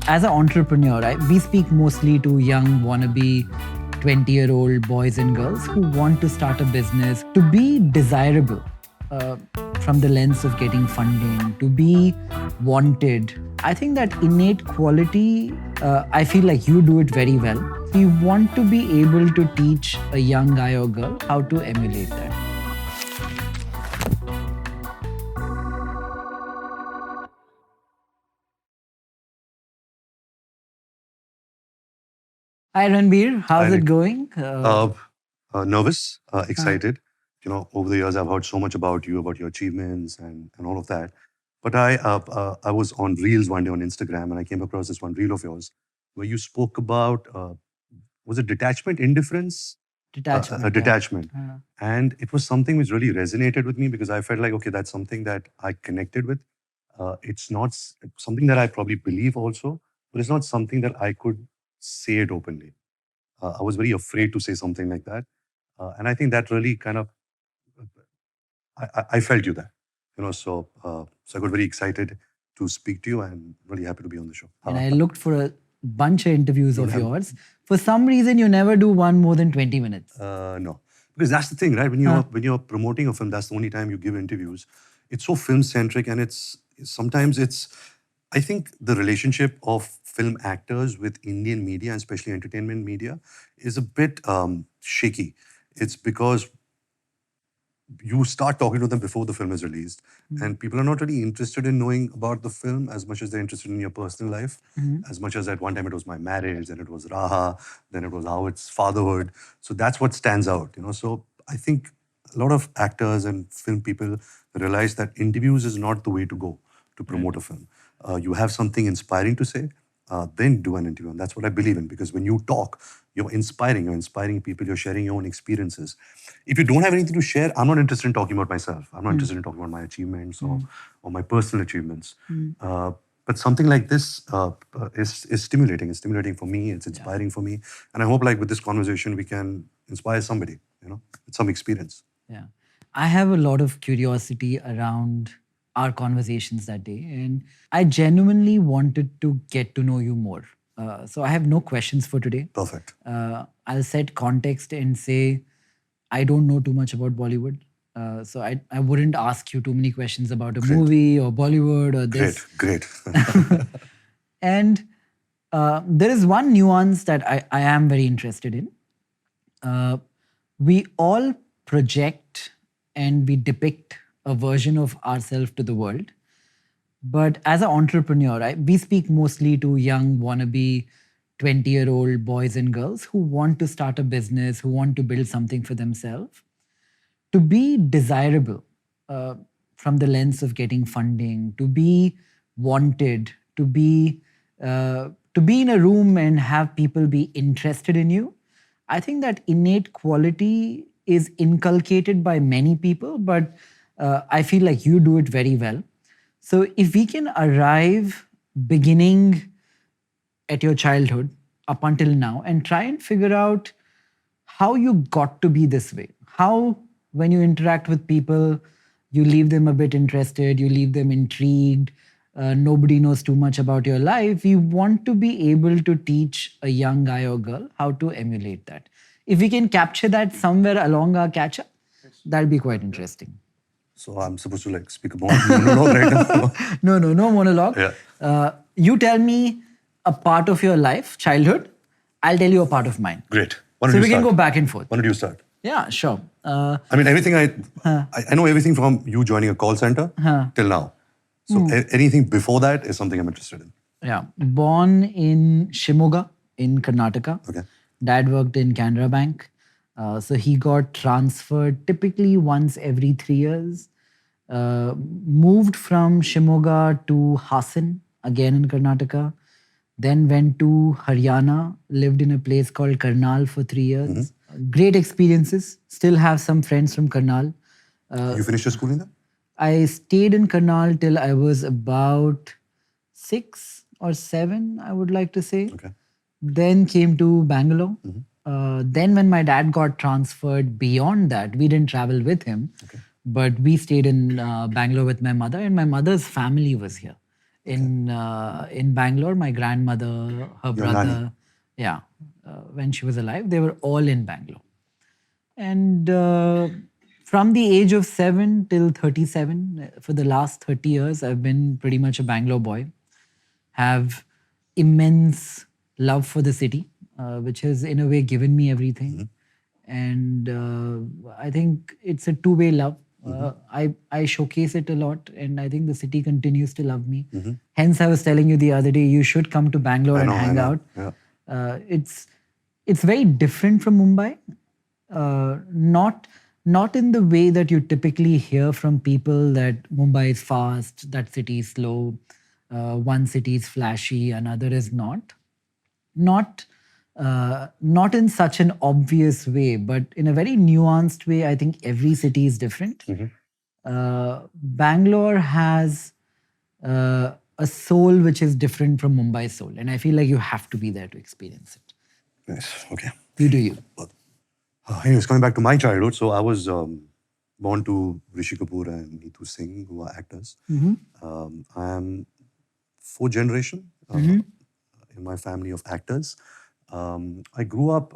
As an entrepreneur, we speak mostly to young wannabe 20-year-old boys and girls who want to start a business, to be desirable uh, from the lens of getting funding, to be wanted. I think that innate quality, I feel like you do it very well. You want to be able to teach a young guy or girl how to emulate that. Hi Ranbir, how's Hi, it going? Nervous, excited. Over the years, I've heard so much about you, about your achievements and all of that. But I was on Reels one day on Instagram, and I came across this one reel of yours where you spoke about, was it detachment, indifference? Detachment. Detachment. Yeah. And it was something which really resonated with me because I felt like, okay, that's something that I connected with. It's not something that I probably believe also, but it's not something that I could say it openly. I was very afraid to say something like that. And I think that really kind of, I felt you there, so I got very excited to speak to you and really happy to be on the show. And I looked for a bunch of interviews Don't of have- yours. For some reason, you never do one more than 20 minutes. No, because that's the thing, right? When you're promoting a film, that's the only time you give interviews. It's so film centric, and sometimes I think the relationship of film actors with Indian media, and especially entertainment media, is a bit shaky. It's because you start talking to them before the film is released, and people are not really interested in knowing about the film as much as they're interested in your personal life. As much as at one time it was my marriage, then it was Raha, then it was how it's fatherhood. So that's what stands out. So I think a lot of actors and film people realize that interviews is not the way to go to promote a film. You have something inspiring to say, then do an interview. And that's what I believe in, because when you talk, you're inspiring people, you're sharing your own experiences. If you don't have anything to share, I'm not interested in talking about myself. I'm not interested in talking about my achievements or my personal achievements. But something like this is stimulating. It's stimulating for me. It's inspiring for me. And I hope like with this conversation, we can inspire somebody, with some experience. Yeah. I have a lot of curiosity around our conversations that day, and I genuinely wanted to get to know you more. So I have no questions for today. Perfect. I'll set context and say I don't know too much about Bollywood. So I wouldn't ask you too many questions about a movie or Bollywood or this. Great. And there is one nuance that I am very interested in. We all project and we depict a version of ourselves to the world. But as an entrepreneur, we speak mostly to young wannabe 20-year-old boys and girls who want to start a business, who want to build something for themselves. To be desirable from the lens of getting funding, to be wanted, to be in a room and have people be interested in you, I think that innate quality is inculcated by many people, but I feel like you do it very well. So if we can arrive beginning at your childhood up until now and try and figure out how you got to be this way, how when you interact with people, you leave them a bit interested, you leave them intrigued, nobody knows too much about your life. We want to be able to teach a young guy or girl how to emulate that. If we can capture that somewhere along our catch-up, that'll be quite interesting. So I'm supposed to like speak a monologue right now? No monologue. Yeah. You tell me a part of your life, childhood. I'll tell you a part of mine. Great. So we can go back and forth. Why don't you start? Yeah, sure. I mean, everything I know everything from you joining a call center till now. So anything before that is something I'm interested in. Yeah. Born in Shimoga in Karnataka. Okay. Dad worked in Canara Bank. So he got transferred typically once every 3 years. Moved from Shimoga to Hassan, again in Karnataka. Then went to Haryana, lived in a place called Karnal for 3 years. Great experiences. Still have some friends from Karnal. You finished your schooling there? I stayed in Karnal till I was about 6 or 7, I would like to say. Okay. Then came to Bangalore. Then when my dad got transferred beyond that, we didn't travel with him. But we stayed in Bangalore with my mother, and my mother's family was here. in Bangalore. My grandmother, her Your brother, nanny. yeah, when she was alive, they were all in Bangalore. And from the age of 7 till 37, for the last 30 years, I've been pretty much a Bangalore boy. Have immense love for the city, which has in a way given me everything. And I think it's a two-way love. I showcase it a lot, and I think the city continues to love me. Hence, I was telling you the other day, you should come to Bangalore and I hang know. out. Yeah. It's very different from Mumbai. Not in the way that you typically hear from people that Mumbai is fast, that city is slow, one city is flashy, another is not. Not in such an obvious way, but in a very nuanced way. I think every city is different. Bangalore has a soul which is different from Mumbai's soul, and I feel like you have to be there to experience it. Yes. Okay. You do you. Anyways, coming back to my childhood, so I was born to Rishi Kapoor and Neetu Singh, who are actors. I am fourth generation in my family of actors. I grew up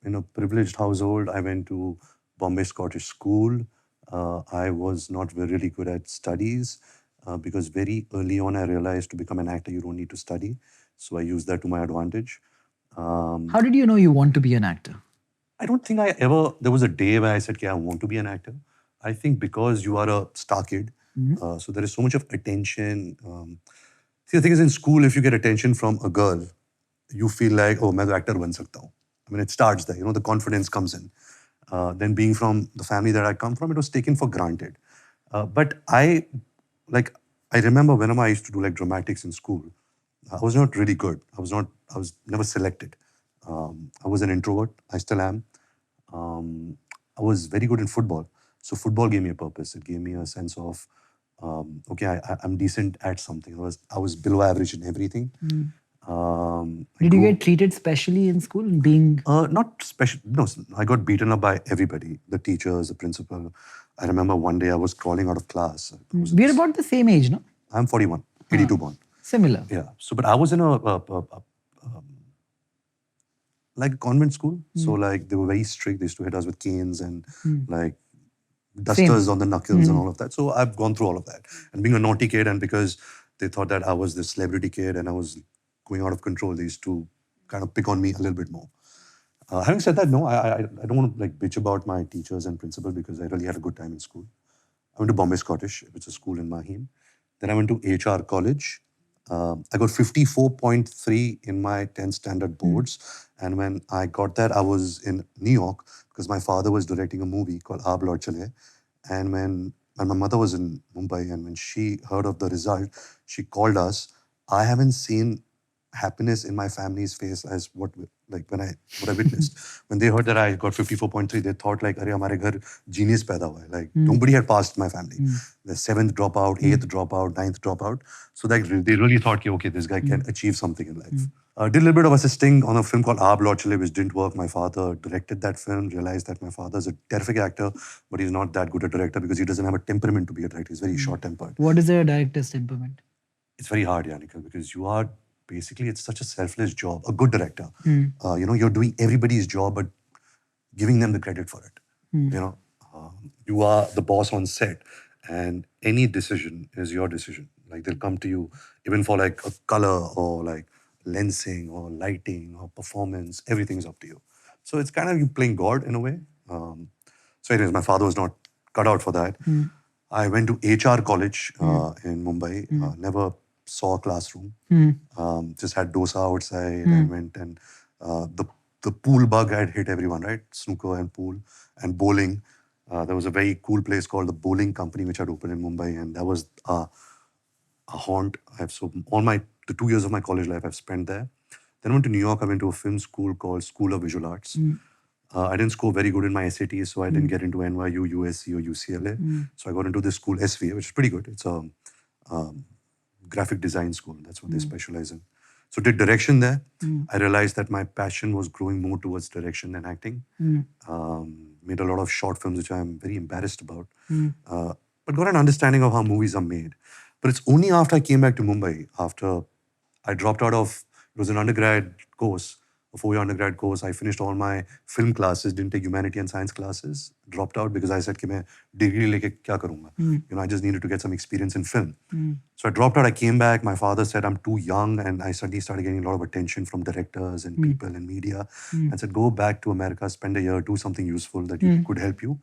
in a privileged household. I went to Bombay Scottish School. I was not really good at studies because very early on I realized to become an actor you don't need to study. So I used that to my advantage. How did you know you want to be an actor? I don't think there was a day where I said, okay, I want to be an actor. I think because you are a star kid, so there is so much of attention. See, the thing is, in school, if you get attention from a girl, you feel like, oh, मैं तो actor बन सकता हूँ. I mean, it starts there, the confidence comes in. Then being from the family that I come from, it was taken for granted. But I remember whenever I used to do like dramatics in school, I was not really good. I was never selected. I was an introvert. I still am. I was very good in football. So football gave me a purpose. It gave me a sense of, okay, I'm decent at something. I was below average in everything. Did you get treated specially in school? Being not special. No, I got beaten up by everybody. The teachers, the principal. I remember one day I was crawling out of class. we're about the same age, no? I'm 41, 82 born. Similar. Yeah. So, but I was in like a convent school. So like they were very strict. They used to hit us with canes and like dusters on the knuckles and all of that. So I've gone through all of that. And being a naughty kid, and because they thought that I was this celebrity kid and I was going out of control, they used to kind of pick on me a little bit more. Having said that, no, I don't want to like bitch about my teachers and principal because I really had a good time in school. I went to Bombay Scottish, which is a school in Mahim. Then I went to HR college. I got 54.3 in my 10th standard boards. And when I got that, I was in New York because my father was directing a movie called Aab Laut Chale. And when my mother was in Mumbai, and when she heard of the result, she called us. I haven't seen happiness in my family's face as what I witnessed. When they heard that I got 54.3, they thought like, "Arey, हमारे घर genius पैदा हुआ है." Like nobody had passed my family. The 7th dropout, 8th dropout, 9th dropout. So like they really thought, okay, this guy can achieve something in life. Did a little bit of assisting on a film called Aab Laut Chale, which didn't work. My father directed that film, realized that my father is a terrific actor, but he's not that good a director because he doesn't have a temperament to be a director. He's very short-tempered. What is a director's temperament? It's very hard, Nikhil, because you are basically, it's such a selfless job. A good director, you're doing everybody's job, but giving them the credit for it. You are the boss on set, and any decision is your decision. Like they'll come to you, even for like a color or like lensing or lighting or performance, everything is up to you. So it's kind of you playing God in a way. So anyways, my father was not cut out for that. I went to HR college in Mumbai. Never saw a classroom. Just had dosa outside and went and the pool bug had hit everyone, right? Snooker and pool and bowling. There was a very cool place called the Bowling Company which had opened in Mumbai, and that was a haunt. The 2 years of my college life I've spent there. Then I went to New York. I went to a film school called School of Visual Arts. I didn't score very good in my SATs, so I didn't get into NYU, USC, or UCLA. So I got into this school, SVA, which is pretty good. It's a graphic design school. That's what they specialize in. So did direction there. I realized that my passion was growing more towards direction than acting. Made a lot of short films, which I'm very embarrassed about. But got an understanding of how movies are made. But it's only after I came back to Mumbai, after I dropped out of, it was an undergrad course, a 4-year undergrad course. I finished all my film classes, didn't take humanity and science classes, dropped out because I said, कि मैं degree लेके क्या करूँगा? I just needed to get some experience in film. So I dropped out, I came back. My father said, I'm too young. And I suddenly started getting a lot of attention from directors and people and media. And said, go back to America, spend a year, do something useful that could help you.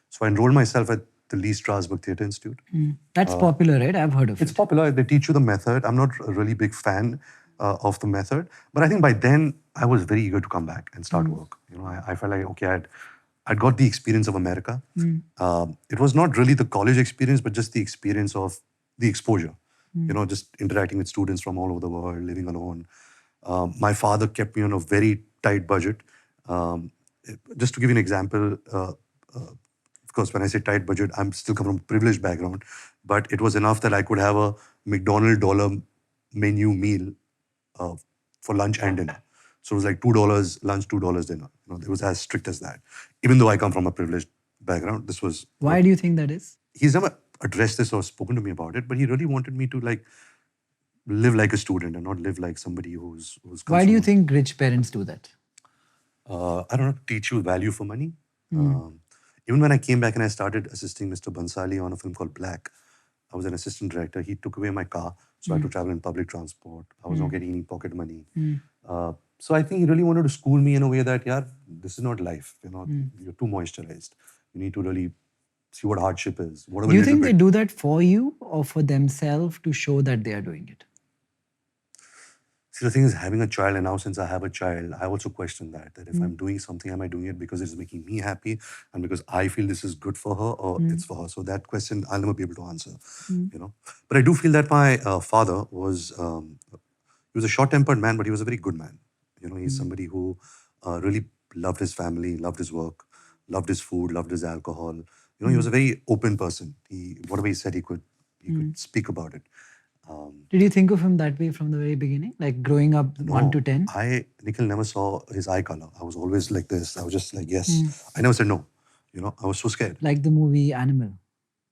So I enrolled myself at the Lee Strasberg Theatre Institute. That's popular, right? I've heard of It's it. popular. They teach you the method. I'm not a really big fan of the method. But I think by then, I was very eager to come back and start work. I felt like, okay, I'd got the experience of America. It was not really the college experience, but just the experience of the exposure. Just interacting with students from all over the world, living alone. My father kept me on a very tight budget. Just to give you an example, of course, when I say tight budget, I'm still come from a privileged background, but it was enough that I could have a McDonald's dollar menu meal for lunch and dinner. So it was like $2 lunch, $2 dinner. It was as strict as that. Even though I come from a privileged background, this was... Why do you think that is? He's never addressed this or spoken to me about it, but he really wanted me to live like a student and not live like somebody who's Why do you think rich parents do that? I don't know, teach you value for money. Even when I came back and I started assisting Mr. Bansali on a film called Black, I was an assistant director. He took away my car, so I had to travel in public transport. I was not getting any pocket money. So I think he really wanted to school me in a way that, yeah, this is not life. You're too moisturized. You need to really see what hardship is. Do you think they do that for you or for themselves to show that they are doing it? See, the thing is, having a child, and now since I have a child, I also question that if I'm doing something, am I doing it because it's making me happy and because I feel this is good for her or it's for her? So that question, I'll never be able to answer, But I do feel that my father was, he was a short-tempered man, but he was a very good man. He's somebody who really loved his family, loved his work, loved his food, loved his alcohol. He was a very open person. Whatever he said, he could speak about it. Did you think of him that way from the very beginning? Like growing up 1 to 10? Nikhil never saw his eye color. I was always like this. I was just like, yes. I never said no. I was so scared. Like the movie Animal.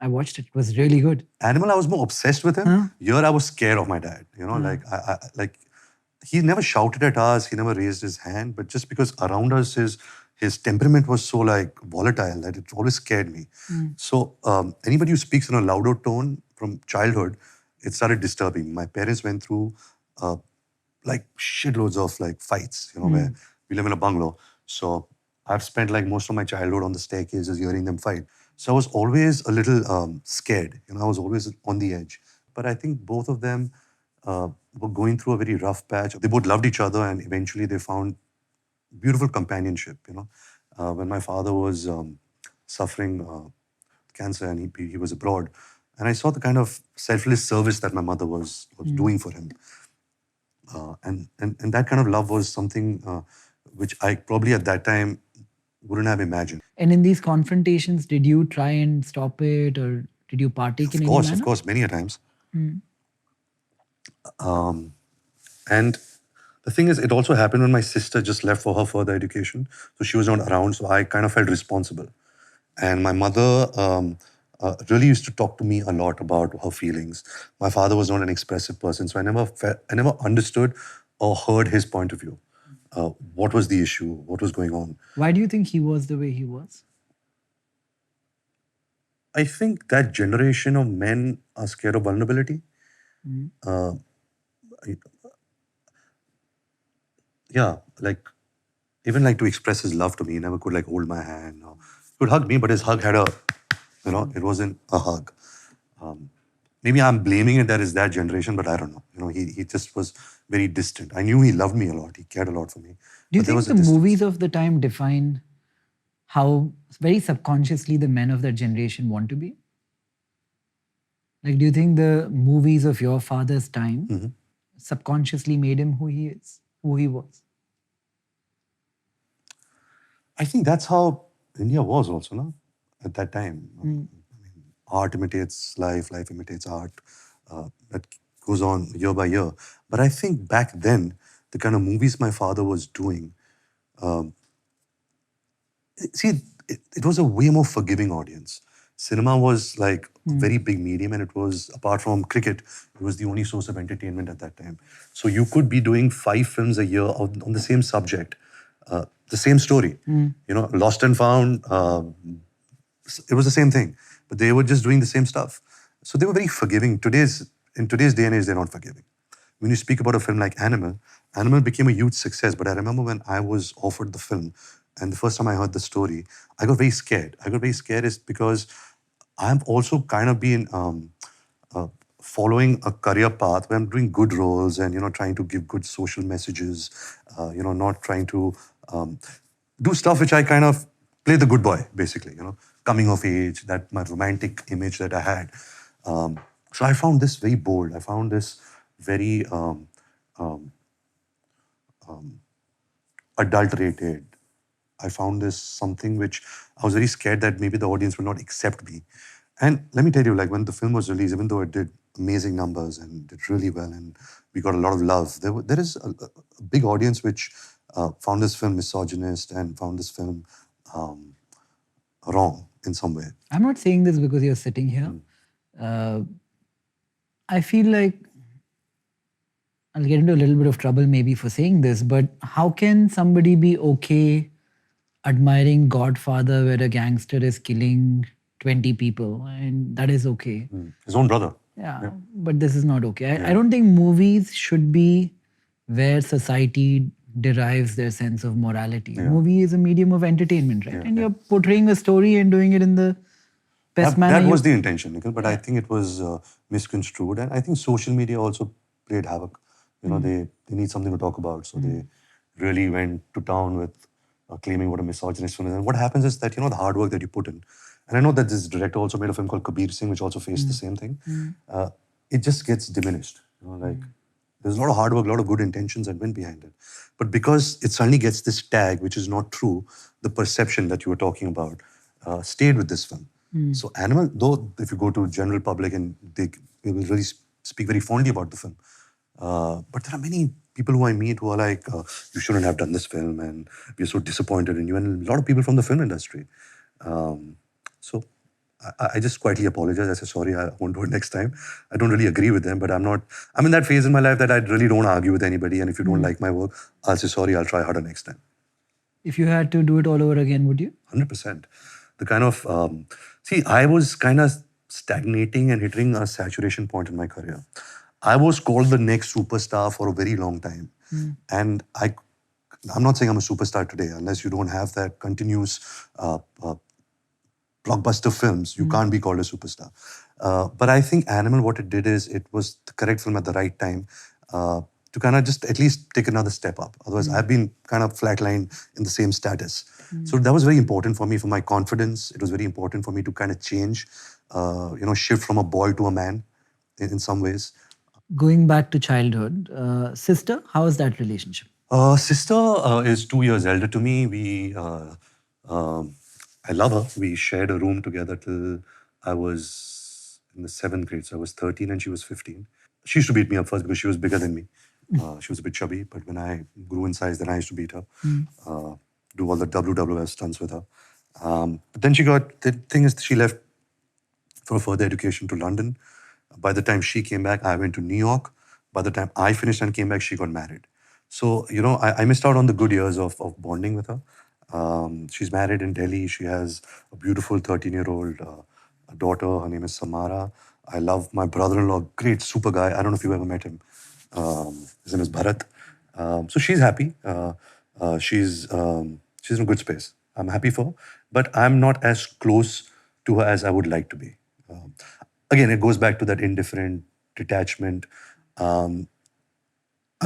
I watched it. It was really good. Animal, I was more obsessed with him. Here, I was scared of my dad. Like he never shouted at us. He never raised his hand. But just because around us, his temperament was so volatile that it always scared me. So anybody who speaks in a louder tone from childhood, it started disturbing. My parents went through shitloads of fights, where we live in a bungalow. So I've spent most of my childhood on the staircases hearing them fight. So I was always a little scared. I was always on the edge. But I think both of them were going through a very rough patch. They both loved each other and eventually they found beautiful companionship, When my father was suffering cancer and he was abroad, and I saw the kind of selfless service that my mother was doing for him. And that kind of love was something which I probably at that time wouldn't have imagined. And in these confrontations, did you try and stop it or did you partake in any manner? Of course, many a times. And the thing is, it also happened when my sister just left for her further education. So she was not around, so I kind of felt responsible. And my mother really used to talk to me a lot about her feelings. My father was not an expressive person, so I never understood or heard his point of view. What was the issue? What was going on? Why do you think he was the way he was? I think that generation of men are scared of vulnerability. Even to express his love to me, he never could hold my hand. Or, he could hug me, but his hug had it wasn't a hug. Maybe I'm blaming it that it's that generation, but I don't know. He just was very distant. I knew he loved me a lot. He cared a lot for me. Do you think the movies of the time define how very subconsciously the men of that generation want to be? Do you think the movies of your father's time subconsciously made him who he is, who he was? I think that's how India was also, no? At that time. Art imitates life, life imitates art. That goes on year by year. But I think back then, the kind of movies my father was doing, it was a way more forgiving audience. cinema was like a very big medium, and it was, apart from cricket, it was the only source of entertainment at that time. So you could be doing 5 films a year on the same subject, the same story. Lost and Found, it was the same thing, but they were just doing the same stuff. So they were very forgiving. In today's day and age, they're not forgiving. When you speak about a film like Animal became a huge success. But I remember when I was offered the film, and the first time I heard the story, I got very scared. I got very scared is because I've also kind of been following a career path where I'm doing good roles and trying to give good social messages. Not trying to do stuff which I kind of play the good boy, basically. Coming of age, that my romantic image that I had. So I found this very bold. I found this very adulterated. I found this something which I was very scared that maybe the audience will not accept me. And let me tell you, like when the film was released, even though it did amazing numbers and did really well, and we got a lot of love, there is a big audience which found this film misogynist and found this film wrong in some way. I'm not saying this because you're sitting here. I feel like I'll get into a little bit of trouble maybe for saying this, but how can somebody be okay admiring Godfather where a gangster is killing 20 people and that is okay? His own brother. Yeah, but this is not okay. I don't think movies should be where society derives their sense of morality. Movie is a medium of entertainment, right? And you're portraying a story and doing it in the best manner. That was the intention, Nikhil, but I think it was misconstrued. And I think social media also played havoc. They need something to talk about. So they really went to town with claiming what a misogynist film is. And what happens is that, the hard work that you put in. And I know that this director also made a film called Kabir Singh, which also faced the same thing. It just gets diminished. There's a lot of hard work, a lot of good intentions that went behind it. But because it suddenly gets this tag, which is not true, the perception that you were talking about stayed with this film. So Animal, though if you go to general public and they will really speak very fondly about the film, but there are many people who I meet who are like, you shouldn't have done this film and we're so disappointed in you. And a lot of people from the film industry. So I just quietly apologize. I say, sorry, I won't do it next time. I don't really agree with them, but I'm in that phase in my life that I really don't argue with anybody. And if you don't like my work, I'll say, sorry, I'll try harder next time. If you had to do it all over again, would you? 100%. The kind of, I was kind of stagnating and hitting a saturation point in my career. I was called the next superstar for a very long time. And I'm not saying I'm a superstar today, unless you don't have that continuous blockbuster films, you can't be called a superstar. But I think Animal, what it did is it was the correct film at the right time to kind of just at least take another step up. Otherwise, I've been kind of flatlined in the same status. So that was very important for me, for my confidence. It was very important for me to kind of change, shift from a boy to a man in some ways. Going back to childhood, sister, how is that relationship? Sister is 2 years elder to me. I love her. We shared a room together till I was in the 7th grade. So I was 13 and she was 15. She used to beat me up first because she was bigger than me. She was a bit chubby, but when I grew in size, then I used to beat her. Do all the WWF stunts with her. But then the thing is, she left for further education to London. By the time she came back, I went to New York. By the time I finished and came back, she got married. So, I missed out on the good years of bonding with her. She's married in Delhi. She has a beautiful 13-year-old daughter. Her name is Samara. I love my brother-in-law, great super guy. I don't know if you've ever met him. His name is Bharat. So she's happy. She's in a good space. I'm happy for her. But I'm not as close to her as I would like to be. Again, it goes back to that indifferent detachment. I've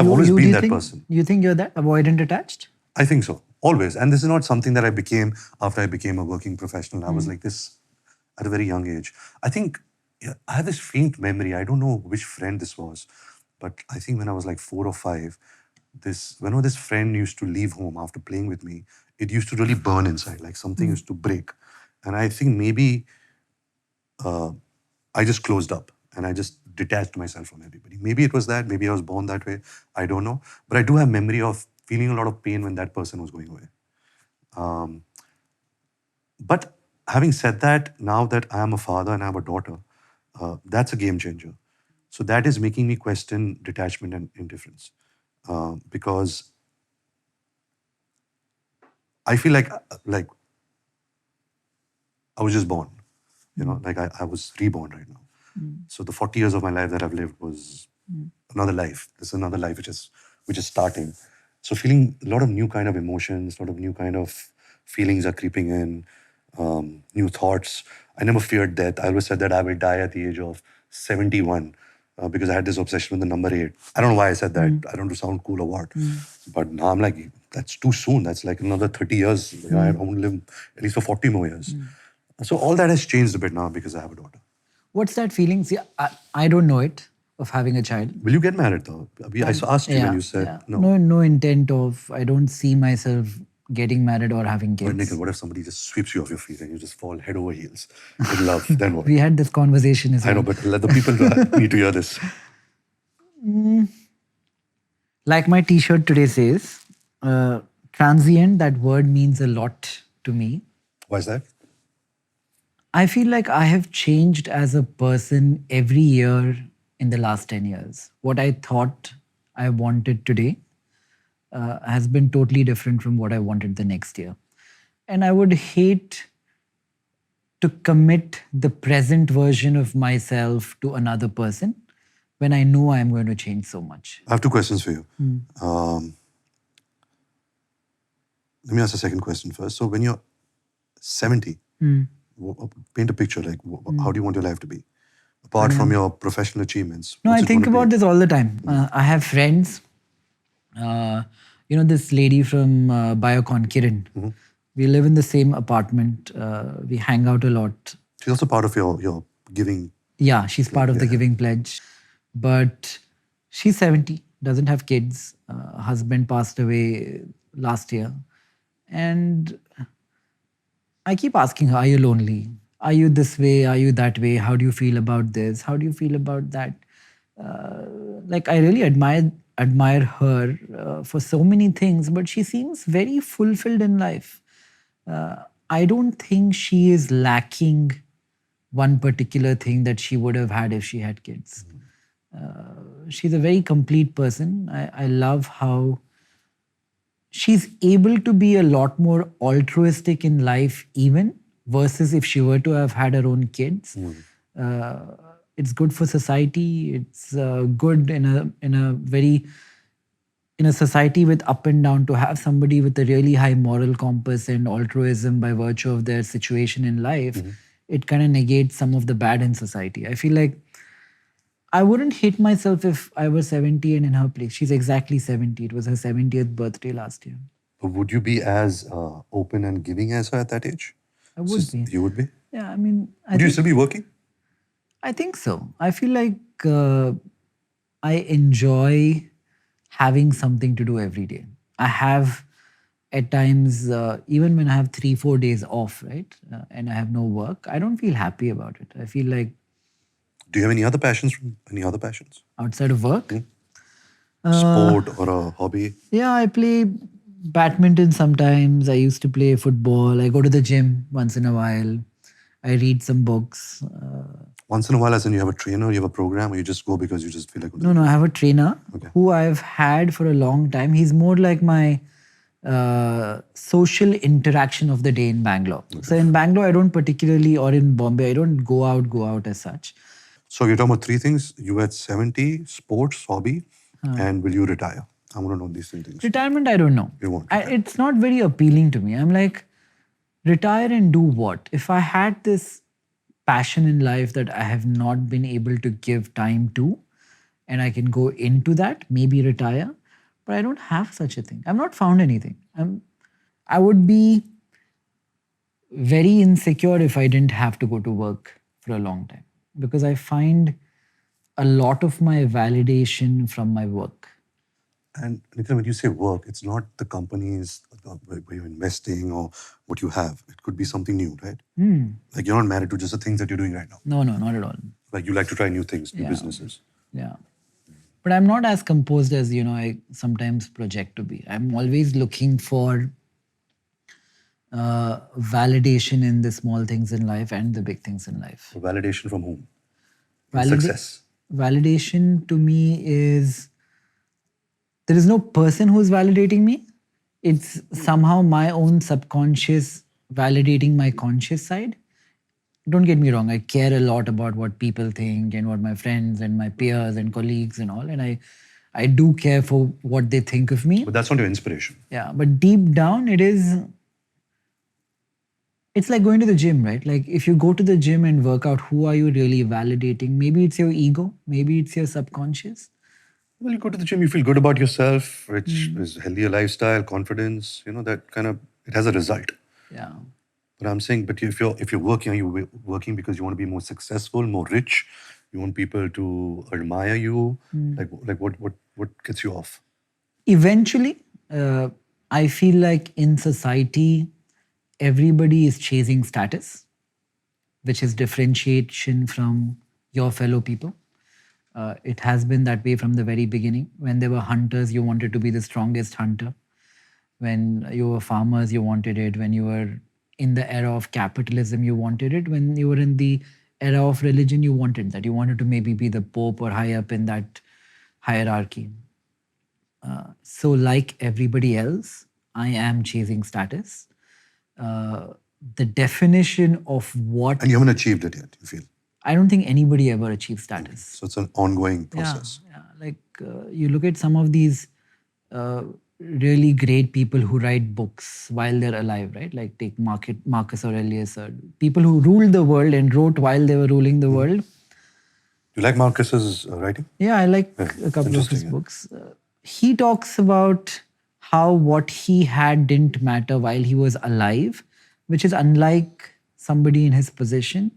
always been that person. You think you're that avoidant attached? I think so. Always. And this is not something that I became after I became a working professional. I was like this at a very young age. I think I have this faint memory. I don't know which friend this was, but I think when I was like 4 or 5, whenever this friend used to leave home after playing with me, it used to really burn inside, like something used to break. And I think maybe I just closed up and I just detached myself from everybody. Maybe it was that. Maybe I was born that way. I don't know. But I do have memory of feeling a lot of pain when that person was going away. But having said that, now that I am a father and I have a daughter, that's a game changer. So that is making me question detachment and indifference. Because I feel like I was just born. Like I was reborn right now. So the 40 years of my life that I've lived was another life. This is another life which is starting. So feeling a lot of new kind of emotions, a lot of new kind of feelings are creeping in, new thoughts. I never feared death. I always said that I will die at the age of 71 because I had this obsession with the number 8. I don't know why I said that. I don't know to sound cool or what. But now I'm like, that's too soon. That's like another 30 years. I want to live at least for 40 more years. So all that has changed a bit now because I have a daughter. What's that feeling? See, I don't know it of having a child. Will you get married though? I asked you when you said no. No intent of, I don't see myself getting married or having kids. But Nikhil, what if somebody just sweeps you off your feet and you just fall head over heels in love? Then what? We had this conversation as well. I know, but let the people need to hear this. Like my t-shirt today says, transient, that word means a lot to me. Why is that? I feel like I have changed as a person every year in the last 10 years. What I thought I wanted today has been totally different from what I wanted the next year. And I would hate to commit the present version of myself to another person when I know I'm going to change so much. I have 2 questions for you. Let me ask the second question first. So when you're 70, paint a picture, like how do you want your life to be? Apart from your professional achievements. No, I think about this all the time. I have friends. This lady from Biocon, Kiran. We live in the same apartment. We hang out a lot. She's also part of your giving. Yeah, she's part of the Giving Pledge. But she's 70, doesn't have kids. Husband passed away last year. And I keep asking her, are you lonely? Are you this way? Are you that way? How do you feel about this? How do you feel about that? I really admire her for so many things, but she seems very fulfilled in life. I don't think she is lacking one particular thing that she would have had if she had kids. She's a very complete person. I love how she's able to be a lot more altruistic in life even versus if she were to have had her own kids. It's good for society. It's good in a society with up and down to have somebody with a really high moral compass and altruism by virtue of their situation in life. It kind of negates some of the bad in society. I feel like I wouldn't hate myself if I was 70 and in her place. She's exactly 70. It was her 70th birthday last year. But would you be as open and giving as her at that age? I would be. You would be? Yeah, I mean... Would you still be working? I think so. I feel like I enjoy having something to do every day. I have at times, even when I have 3-4 days off, right? And I have no work, I don't feel happy about it. I feel like... Do you have any other passions? Outside of work? Sport or a hobby? Yeah, I play badminton sometimes. I used to play football. I go to the gym once in a while. I read some books. Once in a while, as in you have a trainer, you have a program, or you just go because you just feel like... No, I have a trainer who I've had for a long time. He's more like my social interaction of the day in Bangalore. So in Bangalore, I don't particularly, or in Bombay, I don't go out as such. So you're talking about 3 things. You at 70, sports, hobby, and will you retire? I want to know these 3 things. Retirement, I don't know. You won't. It's not very appealing to me. I'm like, retire and do what? If I had this passion in life that I have not been able to give time to, and I can go into that, maybe retire. But I don't have such a thing. I've not found anything. I would be very insecure if I didn't have to go to work for a long time. Because I find a lot of my validation from my work. And Nikhil, when you say work, it's not the companies where you're investing or what you have. It could be something new, right? Like you're not married to just the things that you're doing right now. No, not at all. Like you like to try new things, new businesses. Yeah. But I'm not as composed as, I sometimes project to be. I'm always looking for validation in the small things in life and the big things in life. Validation from whom? In Valida- success. Validation to me is there is no person who's validating me. It's somehow my own subconscious validating my conscious side. Don't get me wrong, I care a lot about what people think and what my friends and my peers and colleagues and all. And I do care for what they think of me. But that's not your inspiration. Yeah, but deep down, it's like going to the gym, right? Like if you go to the gym and work out, who are you really validating? Maybe it's your ego, maybe it's your subconscious. Well, you go to the gym, you feel good about yourself, which is healthier lifestyle, confidence, that kind of, it has a result. Yeah. But I'm saying, but if you're working, are you working because you want to be more successful, more rich? You want people to admire you? Like what gets you off? Eventually, I feel like in society, everybody is chasing status, which is differentiation from your fellow people. It has been that way from the very beginning. When there were hunters, you wanted to be the strongest hunter. When you were farmers, you wanted it. When you were in the era of capitalism, you wanted it. When you were in the era of religion, you wanted that. You wanted to maybe be the pope or high up in that hierarchy. So, like everybody else, I am chasing status. The definition of what And you haven't achieved it yet, you feel? I don't think anybody ever achieves status. So it's an ongoing process. Yeah. Like you look at some of these really great people who write books while they're alive, right? Like take Marcus Aurelius, or people who ruled the world and wrote while they were ruling the world. You like Marcus's writing? Yeah, I like a couple of his books. He talks about how what he had didn't matter while he was alive, which is unlike somebody in his position.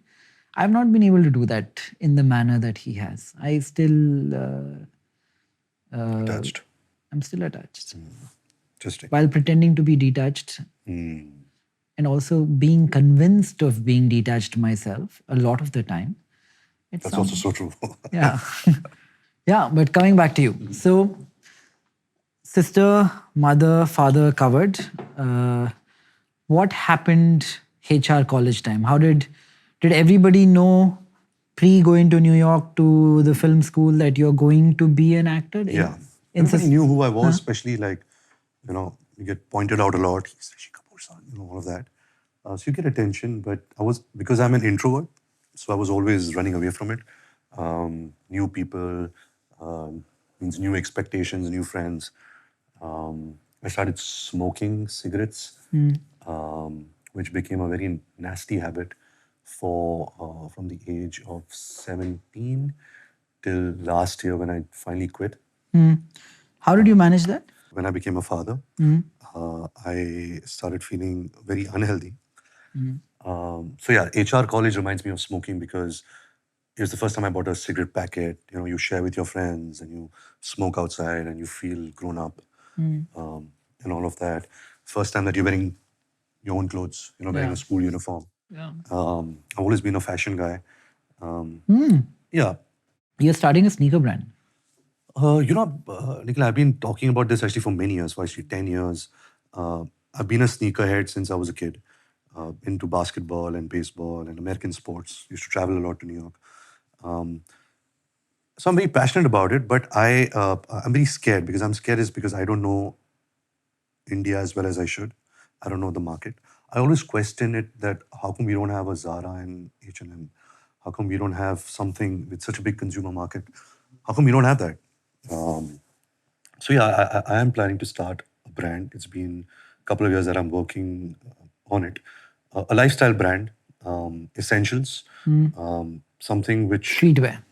I've not been able to do that in the manner that he has. I still Attached. I'm still attached. Interesting. While pretending to be detached and also being convinced of being detached myself a lot of the time. That's also so true. Yeah. Yeah, but coming back to you. So, sister, mother, father covered. What happened HR college time? How did everybody know pre going to New York to the film school that you're going to be an actor? Yeah. Everybody knew who I was, especially you get pointed out a lot. He's Rishi Kapoor's son, all of that. So you get attention, but because I'm an introvert, so I was always running away from it. New people, means new expectations, new friends. I started smoking cigarettes, which became a very nasty habit from the age of 17 till last year when I finally quit. How did you manage that? When I became a father, I started feeling very unhealthy. So yeah, HR college reminds me of smoking because it was the first time I bought a cigarette packet. You share with your friends and you smoke outside and you feel grown up and all of that. First time that you're wearing your own clothes, wearing a school uniform. Yeah. I've always been a fashion guy. Yeah. You're starting a sneaker brand. Nikhil, I've been talking about this actually for many years, for actually 10 years. I've been a sneakerhead since I was a kid, into basketball and baseball and American sports. Used to travel a lot to New York. So I'm very passionate about it, but I'm very scared because I don't know India as well as I should. I don't know the market. I always question it that how come we don't have a Zara and H&M? How come we don't have something with such a big consumer market? How come we don't have that? So yeah, I am planning to start a brand. It's been a couple of years that I'm working on it. A lifestyle brand, essentials, something which... Streetwear.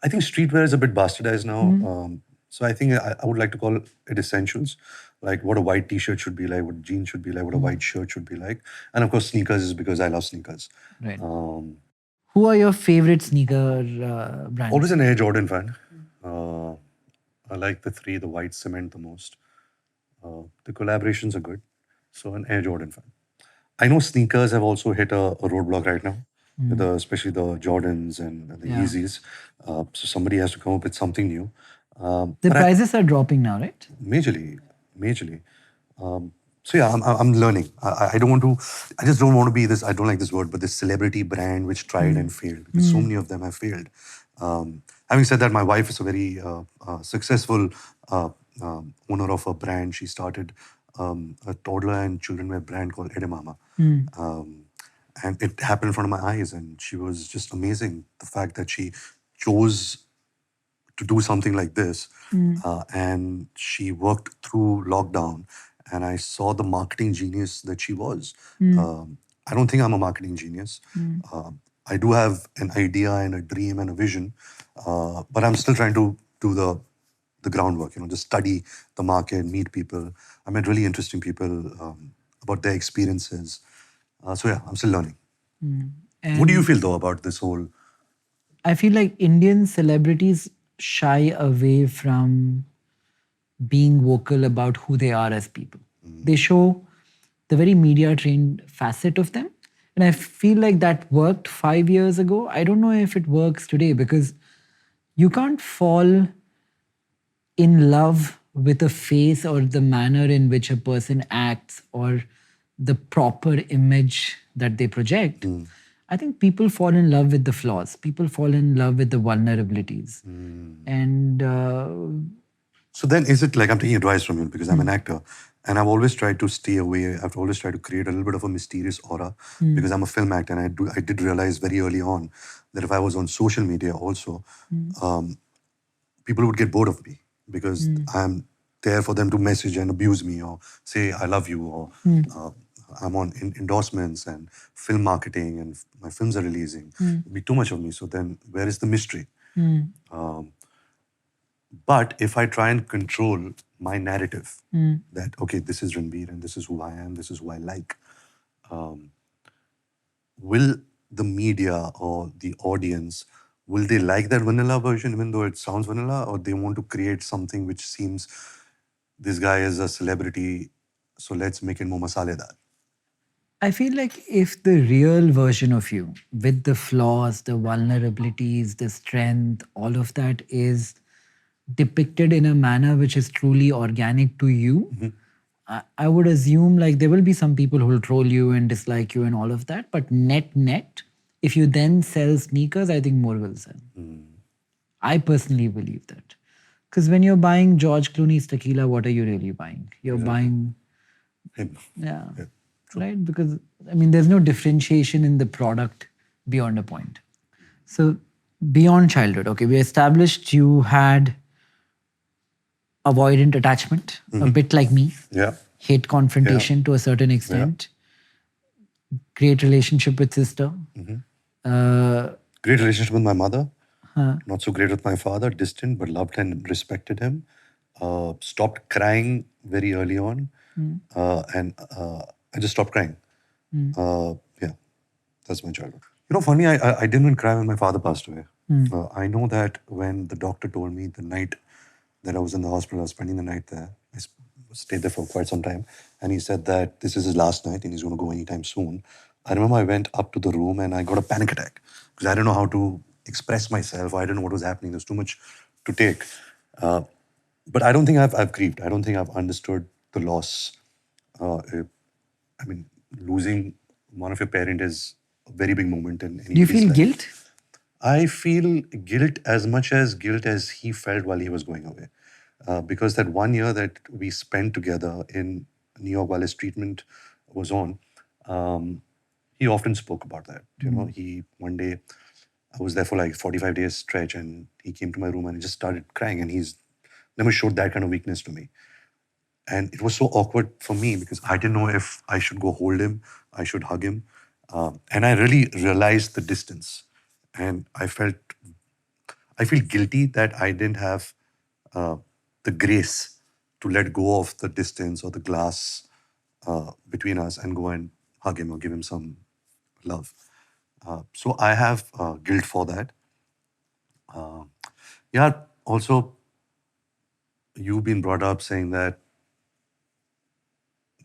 I think streetwear is a bit bastardized now. So I think I would like to call it essentials, like what a white t-shirt should be like, what jeans should be like, what a white shirt should be like. And of course, sneakers is because I love sneakers. Right. Who are your favorite sneaker brands? Always an Air Jordan fan. I like the three, the white cement the most. The collaborations are good. So an Air Jordan fan. I know sneakers have also hit a roadblock right now, with especially the Jordans and the Yeezys. So somebody has to come up with something new. The prices are dropping now, right? Majorly. So yeah, I'm learning. I don't want to. I just don't want to be this. I don't like this word, but this celebrity brand which tried and failed, because so many of them have failed. Having said that, my wife is a very successful owner of a brand. She started a toddler and children wear brand called Edamama. And it happened in front of my eyes, and she was just amazing. The fact that she chose to do something like this. And she worked through lockdown, and I saw the marketing genius that she was. I don't think I'm a marketing genius. I do have an idea and a dream and a vision, but I'm still trying to do the groundwork, just study the market, meet people. I met really interesting people about their experiences. So yeah, I'm still learning. What do you feel though about this whole? I feel like Indian celebrities shy away from being vocal about who they are as people. They show the very media trained facet of them. And I feel like that worked 5 years ago. I don't know if it works today, because you can't fall in love with a face or the manner in which a person acts or the proper image that they project. I think people fall in love with the flaws. People fall in love with the vulnerabilities. And So then, is it like, I'm taking advice from you because I'm an actor, and I've always tried to stay away. I've always tried to create a little bit of a mysterious aura because I'm a film actor, and I did realize very early on that if I was on social media also, people would get bored of me because I'm there for them to message and abuse me or say I love you, or I'm on endorsements and film marketing and my films are releasing. It'd be too much of me. So then, where is the mystery? But if I try and control my narrative, that, okay, this is Ranbir and this is who I am, this is who I like, will the media or the audience, will they like that vanilla version even though it sounds vanilla, or they want to create something which seems, this guy is a celebrity, so let's make it more masaledar? I feel like if the real version of you, with the flaws, the vulnerabilities, the strength, all of that is depicted in a manner which is truly organic to you, I would assume like there will be some people who will troll you and dislike you and all of that. But net, if you then sell sneakers, I think more will sell. I personally believe that. Because when you're buying George Clooney's tequila, what are you really buying? You're buying, Him. yeah, right? Because, I mean, there's no differentiation in the product beyond a point. So, beyond childhood, okay, we established you had avoidant attachment, a bit like me, Yeah. hate confrontation to a certain extent, great relationship with sister. Great relationship with my mother. Not so great with my father, distant, but loved and respected him. Stopped crying very early on. And I just stopped crying. Yeah, that's my childhood. Funny, I didn't even cry when my father passed away. I know that when the doctor told me the night that I was in the hospital, I was spending the night there. I stayed there for quite some time. And he said that this is his last night and he's going to go anytime soon. I remember I went up to the room and I got a panic attack because I didn't know how to express myself. I didn't know what was happening. There's too much to take. But I don't think I've grieved. I don't think I've understood the loss. I mean, losing one of your parent is a very big moment in anybody's Do you feel life. guilt? I feel guilt as much as guilt as he felt while he was going away. Because that 1 year that we spent together in New York while his treatment was on, he often spoke about that. One day, I was there for like 45 days stretch and he came to my room and he just started crying, and he's never showed that kind of weakness to me. And it was so awkward for me because I didn't know if I should go hold him, I should hug him. And I really realized the distance. And I feel guilty that I didn't have the grace to let go of the distance or the glass between us and go and hug him or give him some love. So I have guilt for that. Yeah, also, you've been brought up saying that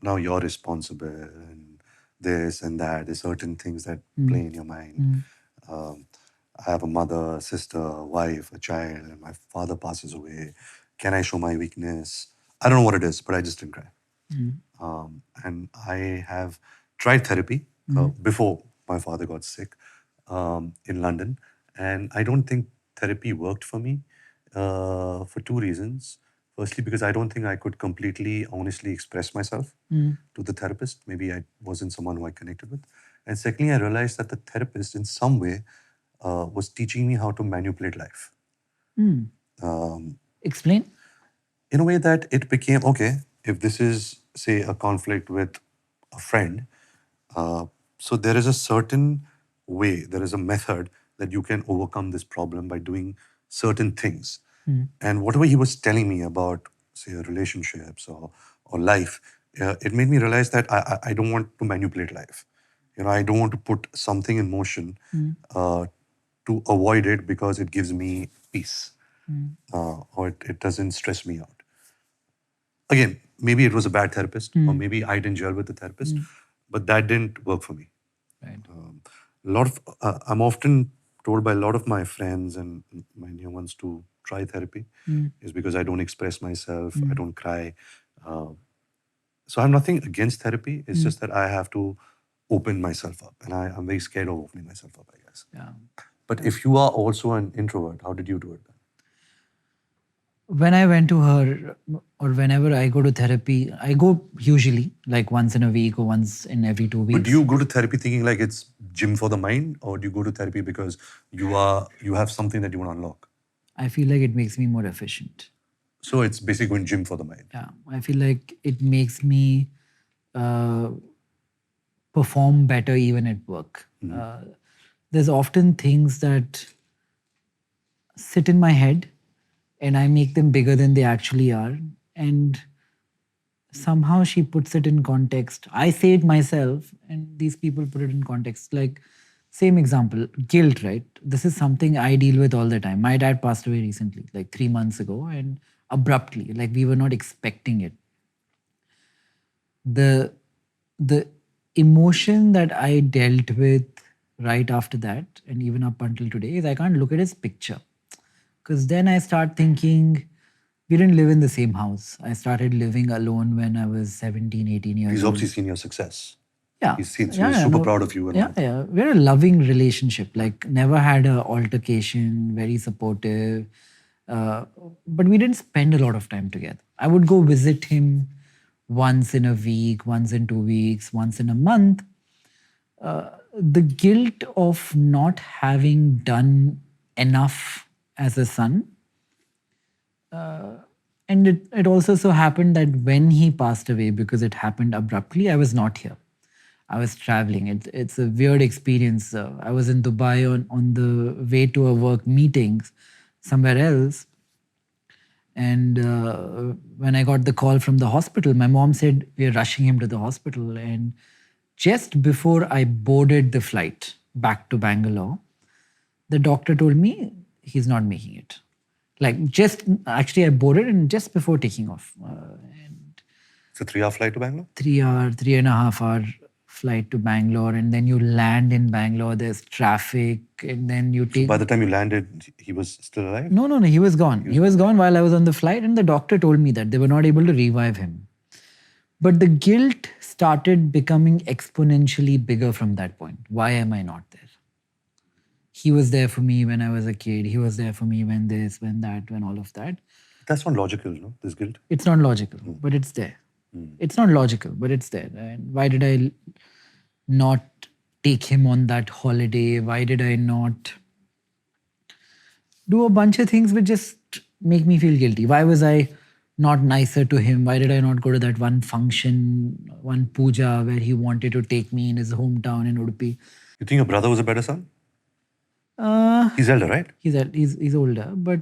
now you're responsible and this and that. There's certain things that play in your mind. I have a mother, sister, wife, a child, and my father passes away. Can I show my weakness? I don't know what it is, but I just didn't cry. And I have tried therapy before my father got sick in London. And I don't think therapy worked for me for two reasons. Firstly, because I don't think I could completely honestly express myself to the therapist. Maybe I wasn't someone who I connected with. And secondly, I realized that the therapist, in some way, was teaching me how to manipulate life. Explain. In a way that it became, okay, if this is, say, a conflict with a friend, so there is a certain way, there is a method that you can overcome this problem by doing certain things. And whatever he was telling me about, say, relationships or life, it made me realize that I don't want to manipulate life. I don't want to put something in motion to avoid it because it gives me peace or it doesn't stress me out. Again, maybe it was a bad therapist or maybe I didn't gel with the therapist, but that didn't work for me. Right. I'm often told by a lot of my friends and my new ones to try therapy is because I don't express myself, I don't cry. So I'm nothing against therapy. It's just that I have to open myself up, and I'm very scared of opening myself up, I guess. Yeah. But if you are also an introvert, how did you do it then? When I went to her, or whenever I go to therapy, I go usually like once in a week or once in every 2 weeks. But do you go to therapy thinking like it's gym for the mind, or do you go to therapy because you have something that you want to unlock? I feel like it makes me more efficient. So it's basically going gym for the mind. Yeah, I feel like it makes me perform better even at work. There's often things that sit in my head and I make them bigger than they actually are. And somehow she puts it in context. I say it myself, and these people put it in context. Like, same example, guilt, right? This is something I deal with all the time. My dad passed away recently, like 3 months ago, and abruptly, like we were not expecting it. The emotion that I dealt with right after that, and even up until today, is I can't look at his picture. Because then I start thinking, we didn't live in the same house. I started living alone when I was 17, 18 years He's old. obviously seen your success. Yeah. He's super proud of you. And all. Yeah. We're a loving relationship. Like, never had a altercation, very supportive. But we didn't spend a lot of time together. I would go visit him once in a week, once in 2 weeks, once in a month. The guilt of not having done enough as a son. And it also so happened that when he passed away, because it happened abruptly, I was not here. I was traveling. It's a weird experience. I was in Dubai on the way to a work meeting somewhere else. And when I got the call from the hospital, my mom said, we're rushing him to the hospital. And just before I boarded the flight back to Bangalore, the doctor told me he's not making it. Like, actually, I boarded and just before taking off. It's a 3-hour flight to Bangalore? 3 hour, 3.5 hour flight to Bangalore. And then you land in Bangalore, there's traffic. And then you take. So by the time you landed, he was still alive? No, he was gone. He was gone while I was on the flight. And the doctor told me that they were not able to revive him. But the guilt started becoming exponentially bigger from that point. Why am I not there? He was there for me when I was a kid. He was there for me when this, when that, when all of that. That's not logical, no? This guilt? It's not logical, but it's there. It's not logical, but it's there. And why did I not take him on that holiday? Why did I not do a bunch of things which just make me feel guilty? Why was I not nicer to him? Why did I not go to that one function, one puja where he wanted to take me in his hometown in Udupi? You think your brother was a better son? He's elder, right? He's older, but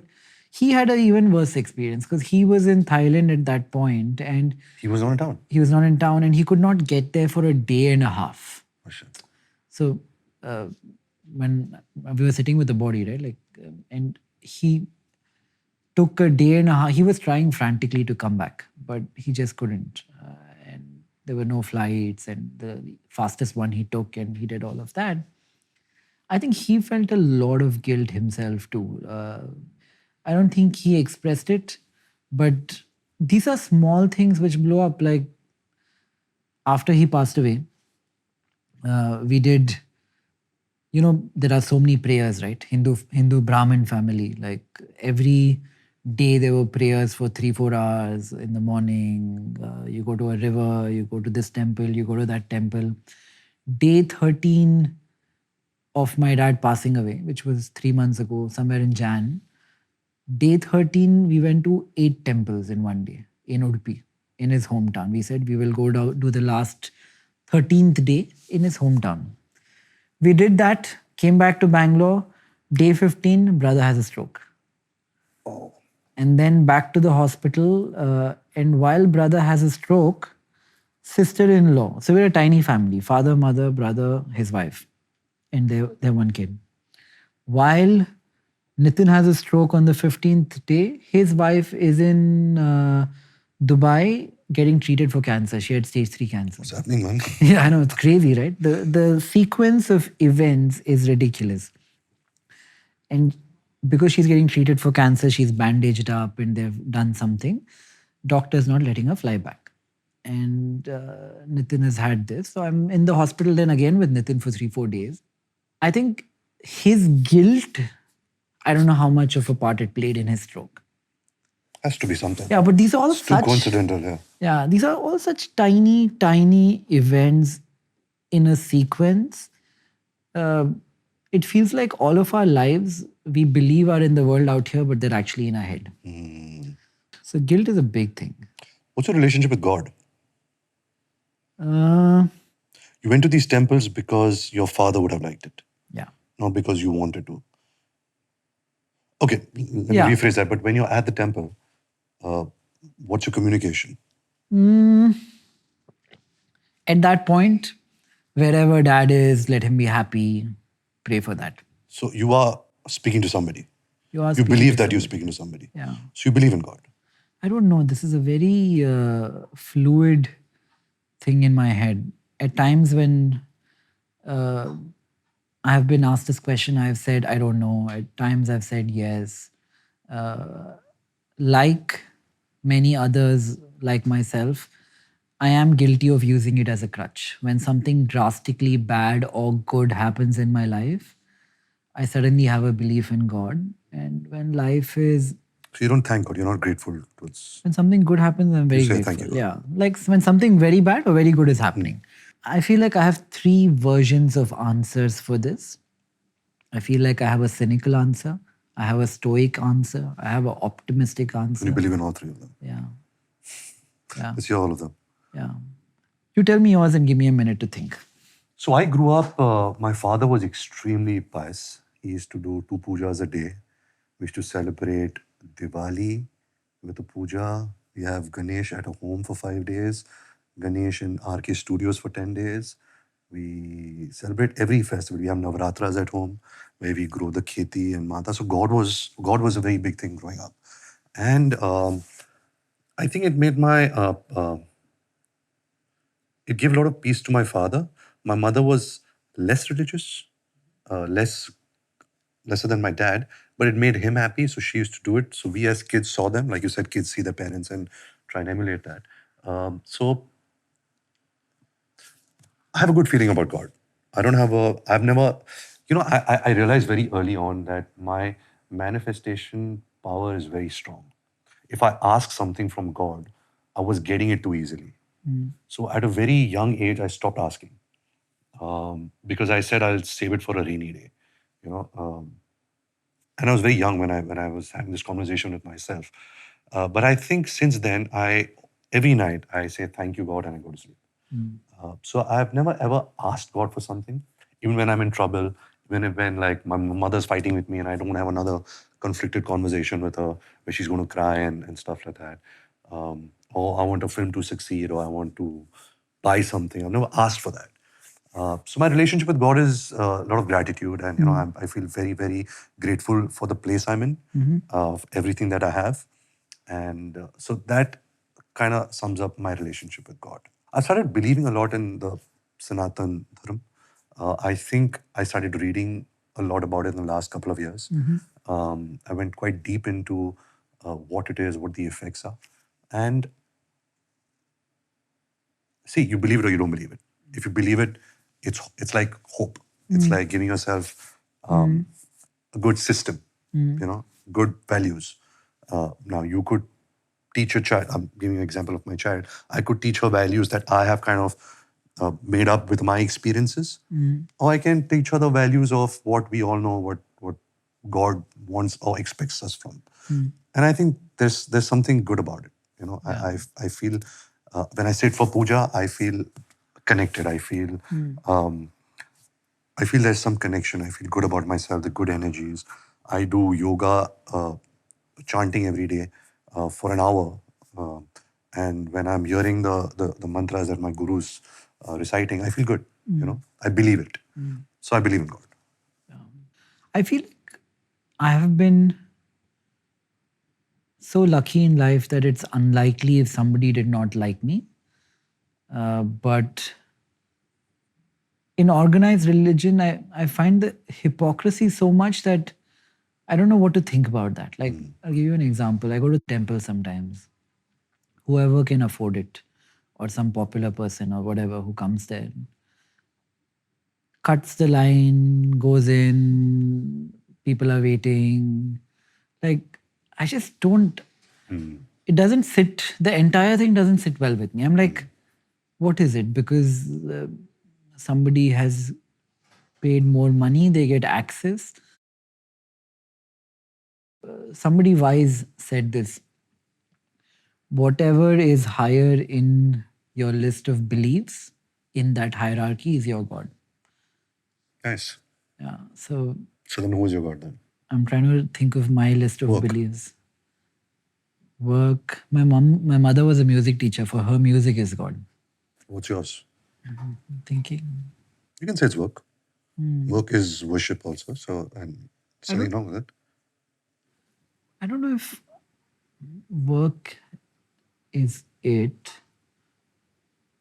he had an even worse experience because he was in Thailand at that point and he was not in town. He was not in town and he could not get there for a day and a half. Oh, shit. So when we were sitting with the body, right, and he took a day and a half. He was trying frantically to come back, but he just couldn't. And there were no flights, and the fastest one he took, and he did all of that. I think he felt a lot of guilt himself too. I don't think he expressed it, but these are small things which blow up. Like, after he passed away, we did, there are so many prayers, right? Hindu Brahmin family. Like every day there were prayers for 3-4 hours in the morning. You go to a river, you go to this temple, you go to that temple. Day 13 of my dad passing away, which was 3 months ago, somewhere in Jan. Day 13, we went to 8 temples in one day in Udupi, in his hometown. We said we will go do the last 13th day in his hometown. We did that, came back to Bangalore. Day 15, brother has a stroke. Oh. And then back to the hospital. And while brother has a stroke, sister-in-law. So we're a tiny family: father, mother, brother, his wife, and their one kid. While Nitin has a stroke on the 15th day, his wife is in Dubai getting treated for cancer. She had stage 3 cancer. What's happening, man? Yeah, I know, it's crazy, right? The sequence of events is ridiculous. And because she's getting treated for cancer, she's bandaged up and they've done something. Doctor's not letting her fly back. And Nitin has had this. So I'm in the hospital then again with Nitin for 3-4 days. I think his guilt, I don't know how much of a part it played in his stroke. Has to be something. Yeah, but these are all It's too such coincidental, yeah. Yeah, these are all such tiny, tiny events in a sequence. It feels like all of our lives we believe are in the world out here, but they're actually in our head. So guilt is a big thing. What's your relationship with God? Uh, You went to these temples because your father would have liked it, yeah. not because you wanted to. Okay, let Yeah. me rephrase that. But when you're at the temple, what's your communication? At that point, wherever dad is, let him be happy. Pray for that. So you are speaking to somebody. You are You speaking believe to that you're somebody. speaking to somebody. Yeah. So you believe in God. I don't know. This is a very fluid thing in my head. At times when I have been asked this question, I have said, I don't know. At times I've said yes. Like many others, like myself, I am guilty of using it as a crutch. When something drastically bad or good happens in my life, I suddenly have a belief in God. And when life is So you don't thank God. You're not grateful towards. when something good happens, I'm very say grateful. thank you, God. Yeah. Like when something very bad or very good is happening. I feel like I have 3 versions of answers for this. I feel like I have a cynical answer, I have a stoic answer, I have an optimistic And answer. you believe in all 3 of them. Yeah. Yeah. Let's hear all of them. Yeah. You tell me yours and give me a minute to think. So I grew up, my father was extremely pious. He used to do 2 pujas a day. We used to celebrate Diwali with a puja. We have Ganesh at a home for 5 days, Ganesh in RK Studios for 10 days. We celebrate every festival. We have Navratras at home where we grow the kheti and mata. So God was a very big thing growing up. And I think it made it gave a lot of peace to my father. My mother was less religious, lesser than my dad, but it made him happy. So she used to do it. So we as kids saw them. Like you said, kids see their parents and try and emulate that. So I have a good feeling about God. I've never, I realized very early on that my manifestation power is very strong. If I ask something from God, I was getting it too easily. So at a very young age, I stopped asking because I said I'll save it for a rainy day, you know. And I was very young when I was having this conversation with myself. But I think since then, every night I say thank you God and I go to sleep. So I've never ever asked God for something, even when I'm in trouble, even when like my mother's fighting with me and I don't have another conflicted conversation with her where she's going to cry and stuff like that. Or I want a film to succeed, or I want to buy something. I've never asked for that. So my relationship with God is a lot of gratitude, and I feel very, very grateful for the place I'm in, of everything that I have, and so that kind of sums up my relationship with God. I started believing a lot in the Sanatan Dharma. I think I started reading a lot about it in the last couple of years. I went quite deep into what it is, what the effects are, and see, you believe it or you don't believe it. If you believe it, it's like hope. It's like giving yourself a good system, good values. Now, you could teach your child, I'm giving an example of my child, I could teach her values that I have kind of made up with my experiences. Or I can teach her the values of what we all know, what God wants or expects us from. And I think there's something good about it. I feel when I sit for puja, I feel connected. I feel there's some connection. I feel good about myself, the good energies. I do yoga, chanting every day for an hour. And when I'm hearing the mantras that my guru's reciting, I feel good. I believe it. So I believe in God. I feel like I have been so lucky in life that it's unlikely if somebody did not like me. But in organized religion, I find the hypocrisy so much that I don't know what to think about that. Like, I'll give you an example. I go to temple sometimes. Whoever can afford it, or some popular person or whatever who comes there, cuts the line, goes in, people are waiting. Like, I just don't, it doesn't sit, the entire thing doesn't sit well with me. I'm like, what is it? Because somebody has paid more money, they get access. Somebody wise said this: whatever is higher in your list of beliefs, in that hierarchy is your God. Nice. Yeah. So then who is your God then? I'm trying to think of my list of beliefs. Work. My mother was a music teacher. For her, music is God. What's yours? Thinking. You can say it's work. Work is worship also. So, and something wrong with it. I don't know if work is it.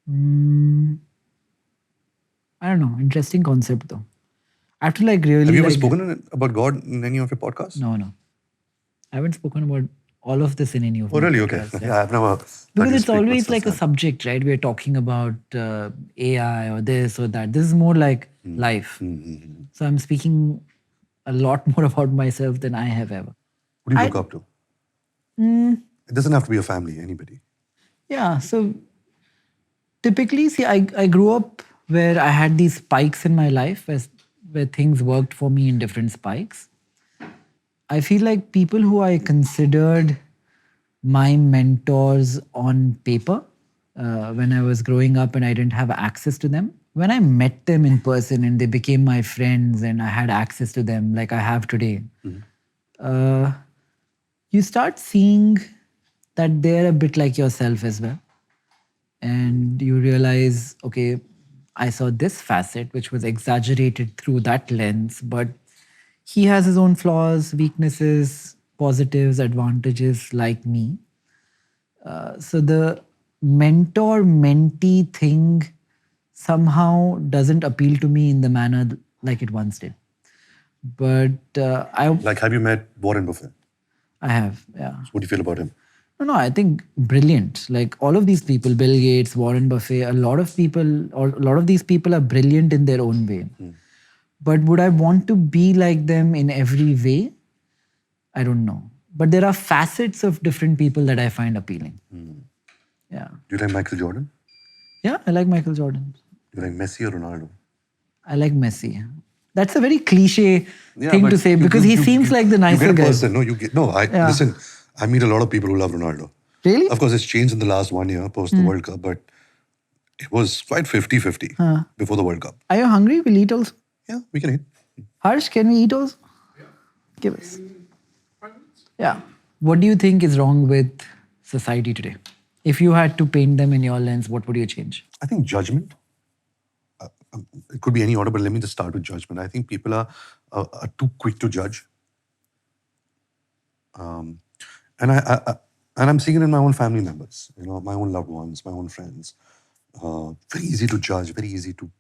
I don't know. Interesting concept though. I have to like really. Have you ever like, spoken about God in any of your podcasts? No. I haven't spoken about all of this in any of my really? podcasts. Okay. Yeah. I've never. Because it's always like a subject, right? We're talking about AI or this or that. This is more like life. So I'm speaking a lot more about myself than I have ever. Who do you look up to? It doesn't have to be a family, anybody. Yeah. So typically, see, I grew up where I had these spikes in my life where things worked for me in different spikes. I feel like people who I considered my mentors on paper when I was growing up and I didn't have access to them. When I met them in person and they became my friends and I had access to them like I have today, you start seeing that they're a bit like yourself as well. And you realize, okay, I saw this facet which was exaggerated through that lens, but he has his own flaws, weaknesses, positives, advantages like me. So the mentor mentee thing somehow doesn't appeal to me in the manner like it once did. But have you met Warren Buffett? I have, yeah. So what do you feel about him? No, I think brilliant. Like all of these people, Bill Gates, Warren Buffett, a lot of these people are brilliant in their own way. But would I want to be like them in every way? I don't know. But there are facets of different people that I find appealing. Yeah. Do you like Michael Jordan? Yeah, I like Michael Jordan. Do you like Messi or Ronaldo? I like Messi. That's a very cliche thing to say because he seems like the nicer guy. Listen, I meet a lot of people who love Ronaldo. Really? Of course, it's changed in the last 1 year post the World Cup, but it was quite 50-50 before the World Cup. Are you hungry? We'll eat also. Yeah, we can eat. Harsh, can we eat also? Yeah. Give us. Yeah. What do you think is wrong with society today? If you had to paint them in your lens, what would you change? I think judgment. It could be any order, but let me just start with judgment. I think people are too quick to judge. And I'm seeing it in my own family members, my own loved ones, my own friends. Very easy to judge, very easy to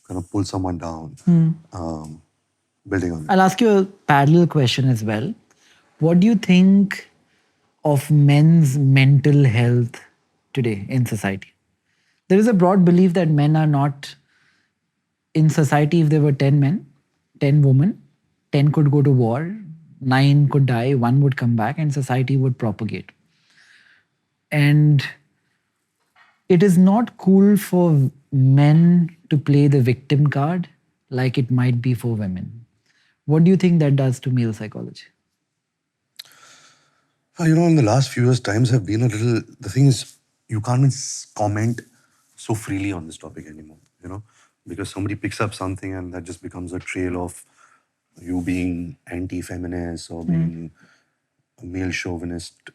kind of pull someone down. Building on it. I'll ask you a parallel question as well. What do you think of men's mental health today in society? There is a broad belief that men are not in society. If there were 10 men, 10 women, 10 could go to war, 9 could die, 1 would come back, and society would propagate. And it is not cool for men to play the victim card like it might be for women. What do you think that does to male psychology? In the last few years, times have been a little. The thing is, you can't even comment so freely on this topic anymore, because somebody picks up something and that just becomes a trail of you being anti-feminist or being a male chauvinist.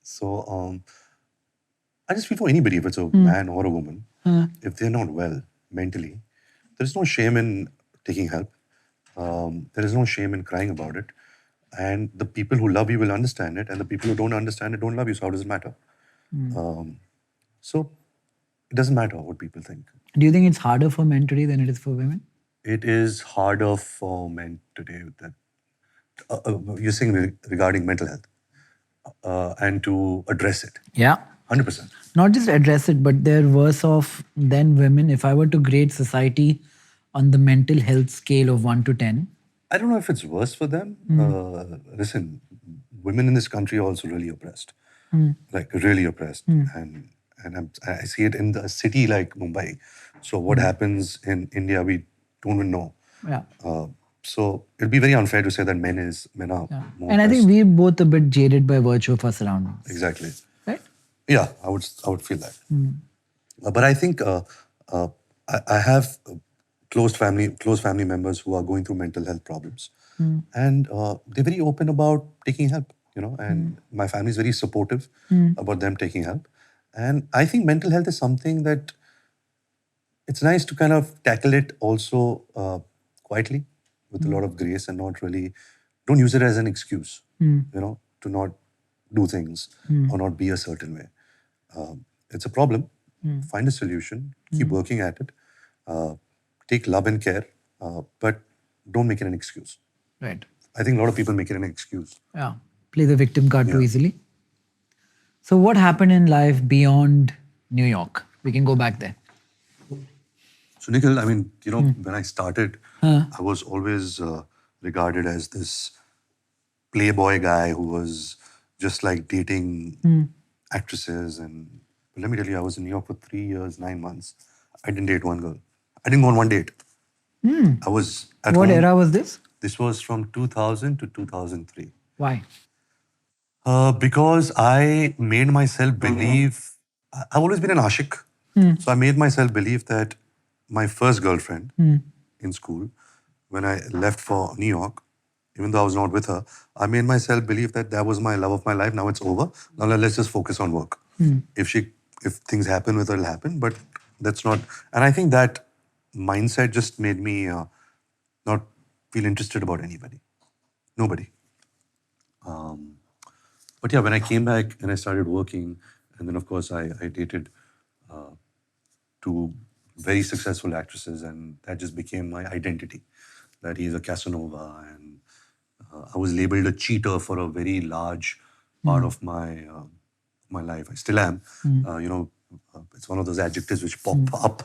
So I just feel for anybody, if it's a man or a woman, if they're not well mentally, there is no shame in taking help. There is no shame in crying about it. And the people who love you will understand it, and the people who don't understand it don't love you. So how does it matter? So it doesn't matter what people think. Do you think it's harder for men today than it is for women? It is harder for men today. That you're saying regarding mental health and to address it. Yeah. 100%. Not just address it, but they're worse off than women. If I were to grade society on the mental health scale of 1 to 10, I don't know if it's worse for them. Listen, women in this country are also really oppressed, like really oppressed, and I see it in the city like Mumbai. So what happens in India, we don't even know. yeah. So it'd be very unfair to say that men are more And I think oppressed. we're both a bit jaded by virtue of our surroundings. Exactly. Right? Yeah, I would feel that. But I think I have close family members who are going through mental health problems, and they're very open about taking help. And my family is very supportive about them taking help. And I think mental health is something that it's nice to kind of tackle it also quietly with a lot of grace and not really don't use it as an excuse, to not do things or not be a certain way. It's a problem. Find a solution. Keep working at it. Take love and care, but don't make it an excuse. Right. I think a lot of people make it an excuse. Yeah. Play the victim card too easily. So what happened in life beyond New York? We can go back there. So Nikhil, I mean, when I started, I was always regarded as this playboy guy who was just like dating actresses. And let me tell you, I was in New York for 3 years, 9 months. I didn't date one girl. I didn't go on one date. I was at What home. era was this? This was from 2000 to 2003. Why? Because I made myself believe, I've always been an ashik. So I made myself believe that my first girlfriend in school, when I left for New York, even though I was not with her, I made myself believe that was my love of my life. Now it's over. Now let's just focus on work. If things happen with her, it'll happen. But that's not. And I think that mindset just made me not feel interested about anybody. Nobody. But yeah, when I came back and I started working, and then of course I dated two very successful actresses, and that just became my identity. That he's a Casanova, and I was labeled a cheater for a very large part of my life. I still am. It's one of those adjectives which pop up.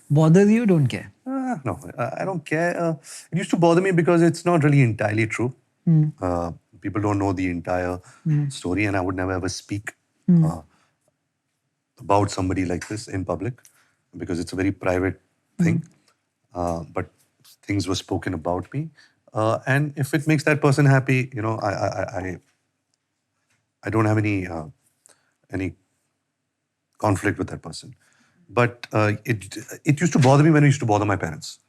Bothers you? Don't care. No, I don't care. It used to bother me because it's not really entirely true. People don't know the entire story, and I would never ever speak about somebody like this in public because it's a very private thing. But things were spoken about me, and if it makes that person happy, I don't have any conflict with that person. But it used to bother me when it used to bother my parents.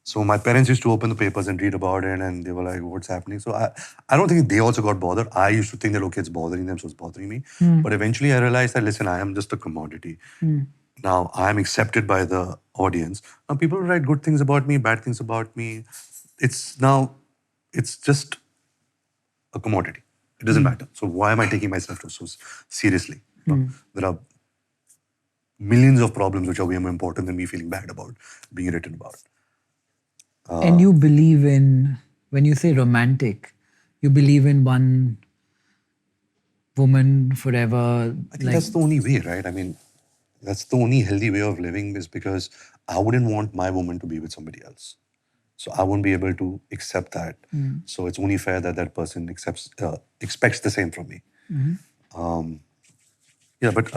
So my parents used to open the papers and read about it, and they were like, "What's happening?" So I don't think they also got bothered. I used to think that okay, it's bothering them, so it's bothering me. But eventually, I realized that listen, I am just a commodity. Now I am accepted by the audience. Now people write good things about me, bad things about me. It's just a commodity. It doesn't matter. So why am I taking myself so seriously? There are millions of problems which are way more important than me feeling bad about being written about. And you believe in, when you say romantic, you believe in one woman forever. I think that's the only way, right? I mean, That's the only healthy way of living, is because I wouldn't want my woman to be with somebody else. So I won't be able to accept that. So it's only fair that that person expects the same from me. Yeah, but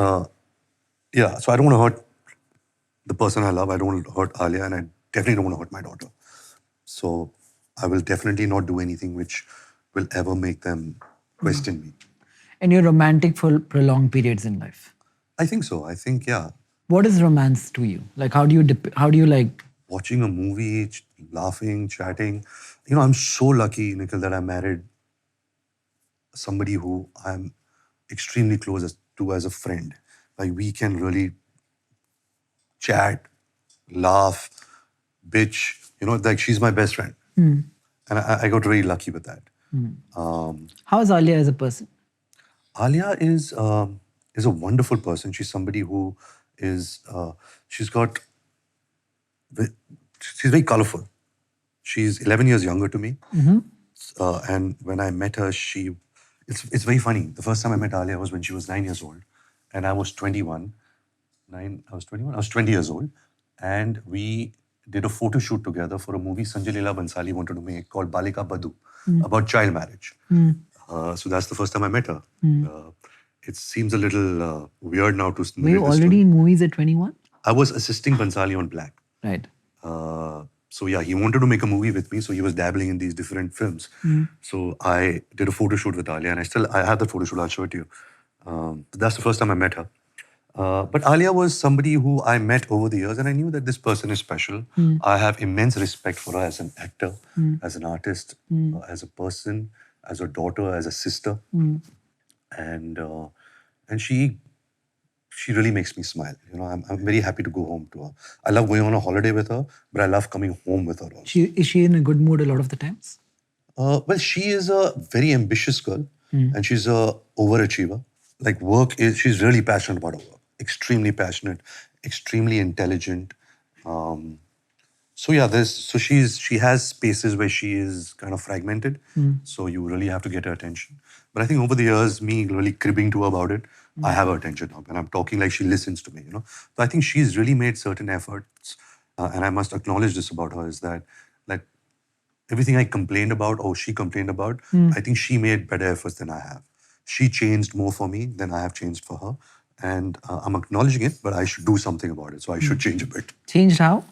yeah, so I don't want to hurt the person I love. I don't want to hurt Alia, and I definitely don't want to hurt my daughter. So I will definitely not do anything which will ever make them question me. And you're romantic for prolonged periods in life. I think so. I think, yeah, What is romance to you? Like, how do you like? watching a movie, laughing, chatting. You know, I'm so lucky, Nikhil, that I married somebody who I'm extremely to as a friend. Like, we can really chat, laugh, bitch. You know, like, she's my best friend. And I got really lucky with that. How is Alia as a person? Alia is a wonderful person. She's somebody who is she's got she's very colorful. She's 11 years younger to me, and when I met her, it's very funny. The first time I met Alia was when she was 9 years old, and I was 21. I was 21. I was 20 years old, and we did a photo shoot together for a movie Sanjay Leela Bansali wanted to make called Balika Badu about child marriage. So that's the first time I met her. It seems a little weird now to Were you narrate this already story. in movies at 21? I was assisting Bansali on Black. Right. So yeah, he wanted to make a movie with me, so he was dabbling in these different films. So I did a photo shoot with Alia, and I have that photo shoot. I'll show it to you. That's the first time I met her. But Alia was somebody who I met over the years, and I knew that this person is special. I have immense respect for her as an actor, as an artist, as a person, as a daughter, as a sister, and she really makes me smile. You know, I'm very happy to go home to her. I love going on a holiday with her, but I love coming home with her also. Is she in a good mood a lot of the times? Well, she is a very ambitious girl, and she's a overachiever. Like, she's really passionate about her work. Extremely passionate, extremely intelligent. So yeah, she has spaces where she is kind of fragmented. So you really have to get her attention. But I think over the years, me really cribbing to her about it, I have her attention now, and I'm talking like she listens to me. You know, so I think she's really made certain efforts, and I must acknowledge this about her, is that, like, everything I complained about or she complained about, I think she made better efforts than I have. She changed more for me than I have changed for her, and I'm acknowledging it, but I should do something about it. So I should change a bit. Changed how?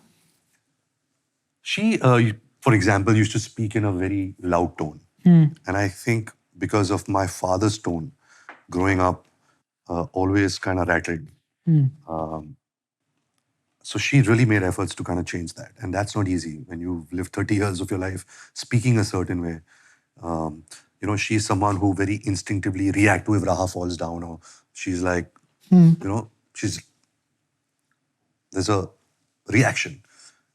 She, for example, used to speak in a very loud tone. And I think because of my father's tone, growing up, always kind of rattled me. So she really made efforts to kind of change that. And that's not easy when you've lived 30 years of your life speaking a certain way. You know, she's someone who very instinctively reacts to if Raha falls down, or she's like, you know, there's a reaction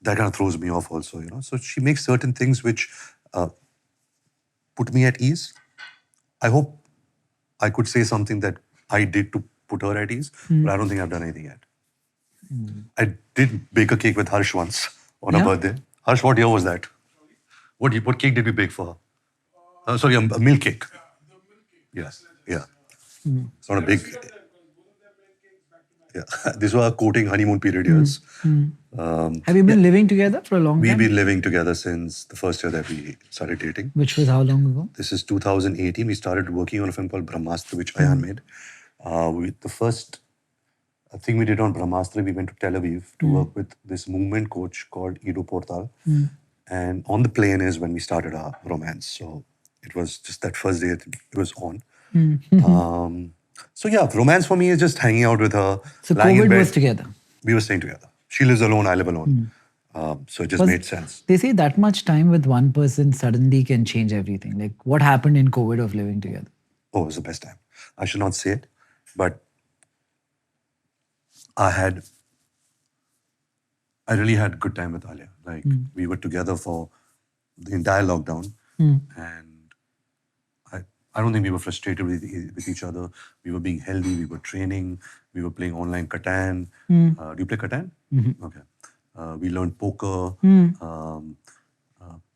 that kind of throws me off also, you know. So she makes certain things which put me at ease. I hope I could say something that I did to put her at ease, but I don't think I've done anything yet. I did bake a cake with Harsh once on her birthday. Harsh, what year was that? What cake did we bake for her? Sorry, a milk cake. Yeah, yeah. It's not a big. Yeah, these were our courting honeymoon period years. Have you been living together for a long We've time? been living together since the first year that we started dating. Which was how long ago? This is 2018. We started working on a film called Brahmastra, which Ayan made. The first thing we did on Brahmastra, we went to Tel Aviv to work with this movement coach called Ido Portal. And on the plane is when we started our romance. So it was just that first day it was on. So yeah, romance for me is just hanging out with her. So lying in COVID bed. was together. We were staying together. She lives alone, I live alone. So it just made sense. They say that much time with one person suddenly can change everything. Like, what happened in COVID of living together? Oh, it was the best time. I should not say it, but I really had good time with Alia. Like, we were together for the entire lockdown, and I don't think we were frustrated with each other. We were being healthy. We were training. We were playing online Catan. Do you play Catan? Okay. We learned poker.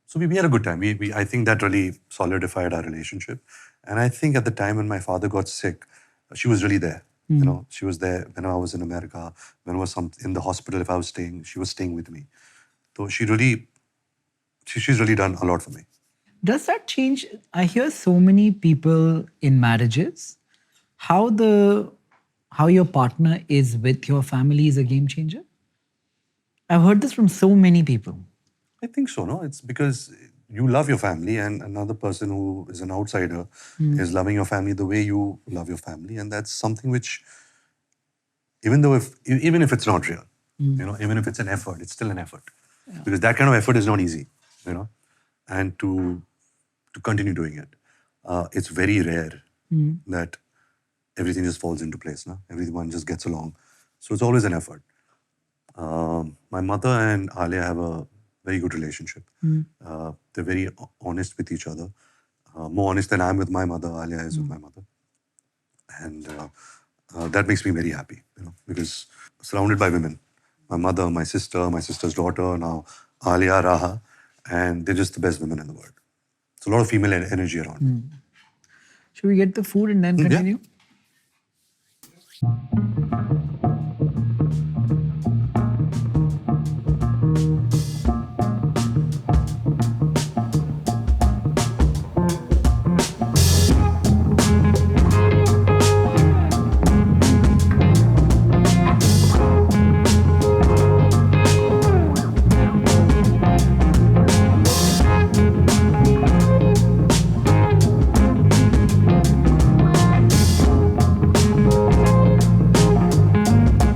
So we had a good time. I think that really solidified our relationship. And I think at the time when my father got sick, she was really there. You know, she was there when I was in America, when I was in the hospital. If I was staying, she was staying with me. So she's really done a lot for me. Does that change? I hear so many people in marriages, how your partner is with your family is a game changer. I've heard this from so many people. I think so, no? It's because you love your family, and another person who is an outsider is loving your family the way you love your family. And that's something which, even if it's not real, you know, even if it's an effort, it's still an effort. Because that kind of effort is not easy, you know. And to continue doing it, it's very rare that everything just falls into place, no? Everyone just gets along. So it's always an effort. My mother and Alia have a very good relationship. They're very honest with each other. More honest than I am with my mother, Alia is with my mother. And that makes me very happy, you know, because surrounded by women. My mother, my sister's daughter, now Alia, Raha, and they're just the best women in the world. So a lot of female energy around. Should we get the food and then Yeah. continue?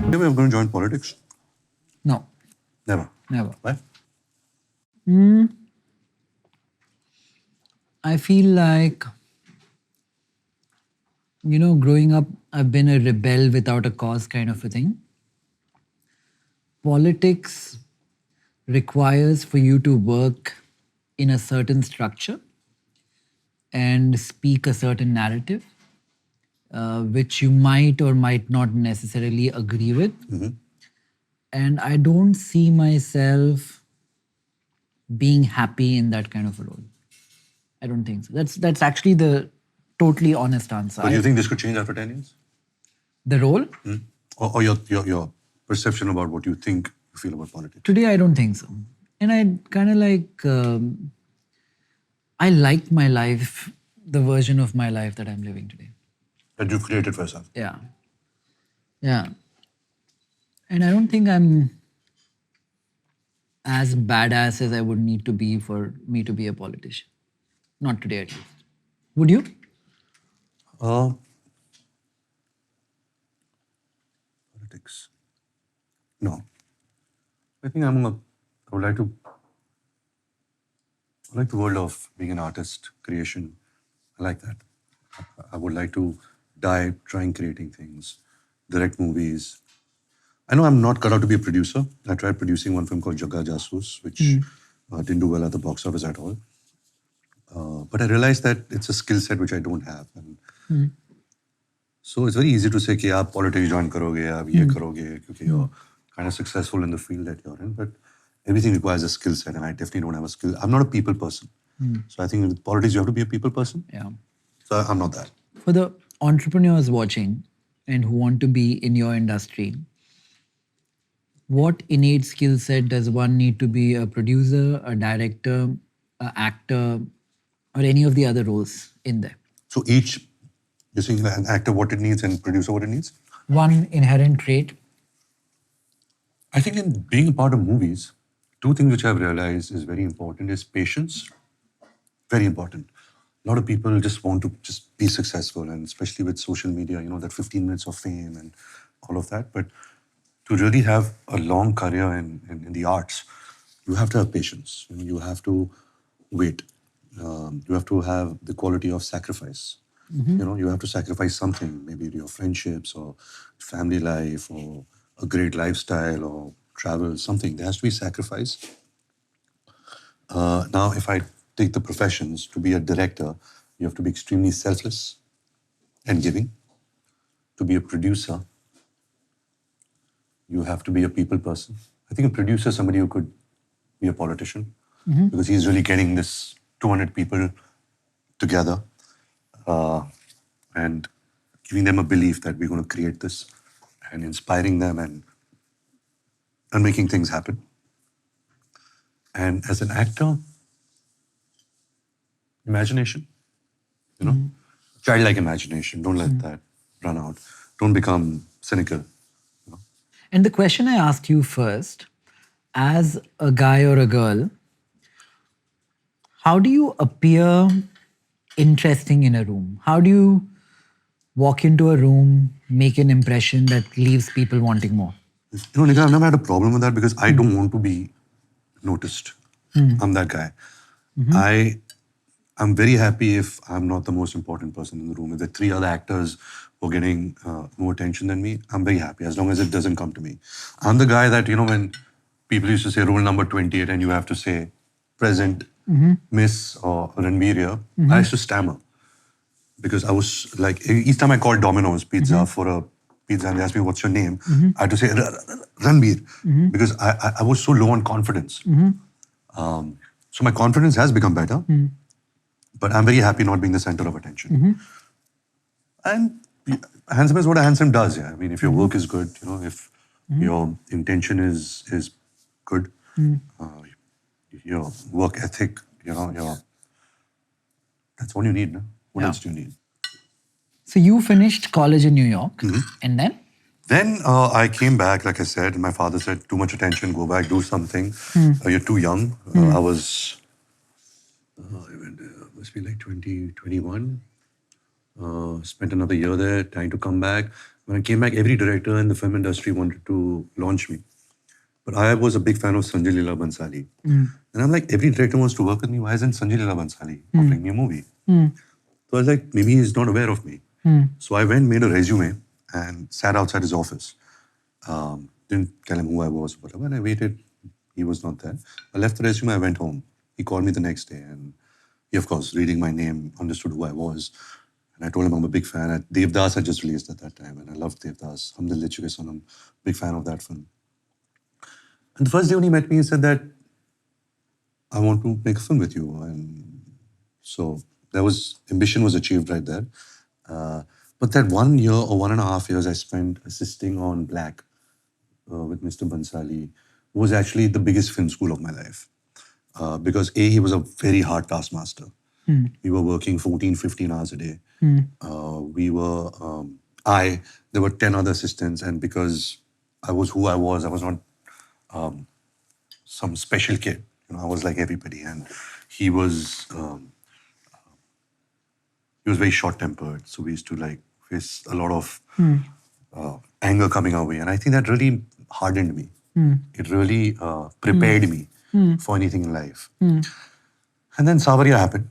Maybe I'm going to join politics. No, Never. never. Why? I feel like, growing up, I've been a rebel without a cause kind of a thing. Politics requires for you to work in a certain structure and speak a certain narrative, which you might or might not necessarily agree with. And I don't see myself being happy in that kind of a role. I don't think so. That's actually the totally honest answer. But you think this could change after 10 years? The role? Or your perception about what you think you feel about politics? Today, I don't think so. And I kind of I like my life, the version of my life that I'm living today. That you've created for yourself? Yeah. Yeah. And I don't think I'm as badass as I would need to be for me to be a politician. Not today, at least. Would you? Politics. No. I think I like the world of being an artist, creation. I like that. I would like to die trying creating things, direct movies. I know I'm not cut out to be a producer. I tried producing one film called Jagga Jasoos, which didn't do well at the box office at all. But I realized that it's a skill set which I don't have. And so it's very easy to say कि आप politics join करोगे, आप ये करोगे, क्योंकि you're kind of successful in the field that you're in. But everything requires a skill set, and I definitely don't have a skill. I'm not a people person. So I think with politics, you have to be a people person. Yeah. So I'm not that. For the entrepreneurs watching and who want to be in your industry, what innate skill set does one need to be a producer, a director, an actor, or any of the other roles in there? So each, you're saying an actor what it needs and producer what it needs? One inherent trait. I think in being a part of movies, two things which I've realized is very important is patience. Very important. A lot of people just want to just be successful, and especially with social media, that 15 minutes of fame and all of that. But to really have a long career in the arts, you have to have patience. You have to wait. You have to have the quality of sacrifice. You have to sacrifice something, maybe your friendships or family life or a great lifestyle or travel, something. There has to be sacrifice. Now, if I take the professions, to be a director, you have to be extremely selfless and giving. To be a producer, you have to be a people person. I think a producer is somebody who could be a politician because he's really getting this 200 people together and giving them a belief that we're going to create this and inspiring them and making things happen. And as an actor, imagination, childlike imagination. Don't let that run out. Don't become cynical. And the question I asked you first, as a guy or a girl, how do you appear interesting in a room? How do you walk into a room, make an impression that leaves people wanting more? Nikhil, I've never had a problem with that because I don't want to be noticed. I'm that guy. I'm very happy if I'm not the most important person in the room. If there are 3 other actors who are getting more attention than me, I'm very happy as long as it doesn't come to me. I'm the guy that, when people used to say roll number 28 and you have to say present, Miss or Ranbir here, I used to stammer. Because I was like, each time I called Domino's Pizza for a pizza and they asked me, what's your name? I had to say, Ranbir. Because I was so low on confidence. So my confidence has become better. But I'm very happy not being the center of attention. And handsome is what a handsome does. Yeah. I mean, if your work is good, if your intention is good, your work ethic, that's all you need. No? What else do you need? So you finished college in New York, and then? Then I came back, like I said, and my father said, too much attention, go back, do something. You're too young. I was, must be like 20, 21. Spent another year there, trying to come back. When I came back, every director in the film industry wanted to launch me. But I was a big fan of Sanjay Leela Bhansali. And I'm like, every director wants to work with me. Why isn't Sanjay Leela Bhansali offering me a movie? So I was like, maybe he's not aware of me. So I went, made a resume, and sat outside his office. Didn't tell him who I was, whatever. And I waited. He was not there. I left the resume. I went home. He called me the next day, and he, of course, reading my name, understood who I was. And I told him I'm a big fan. Devdas had just released at that time, and I loved Devdas. Hum Dil De Chuke Sanam. Big fan of that film. And the first day when he met me, he said that I want to make a film with you. And so ambition was achieved right there. But that 1 year or 1.5 years I spent assisting on Black with Mr. Bhansali was actually the biggest film school of my life. Because he was a very hard taskmaster. We were working 14, 15 hours a day. There were 10 other assistants, and because I was who I was not some special kid. I was like everybody, and he was very short-tempered. So we used to face a lot of anger coming our way, and I think that really hardened me. It really prepared me for anything in life. And then Savaria happened,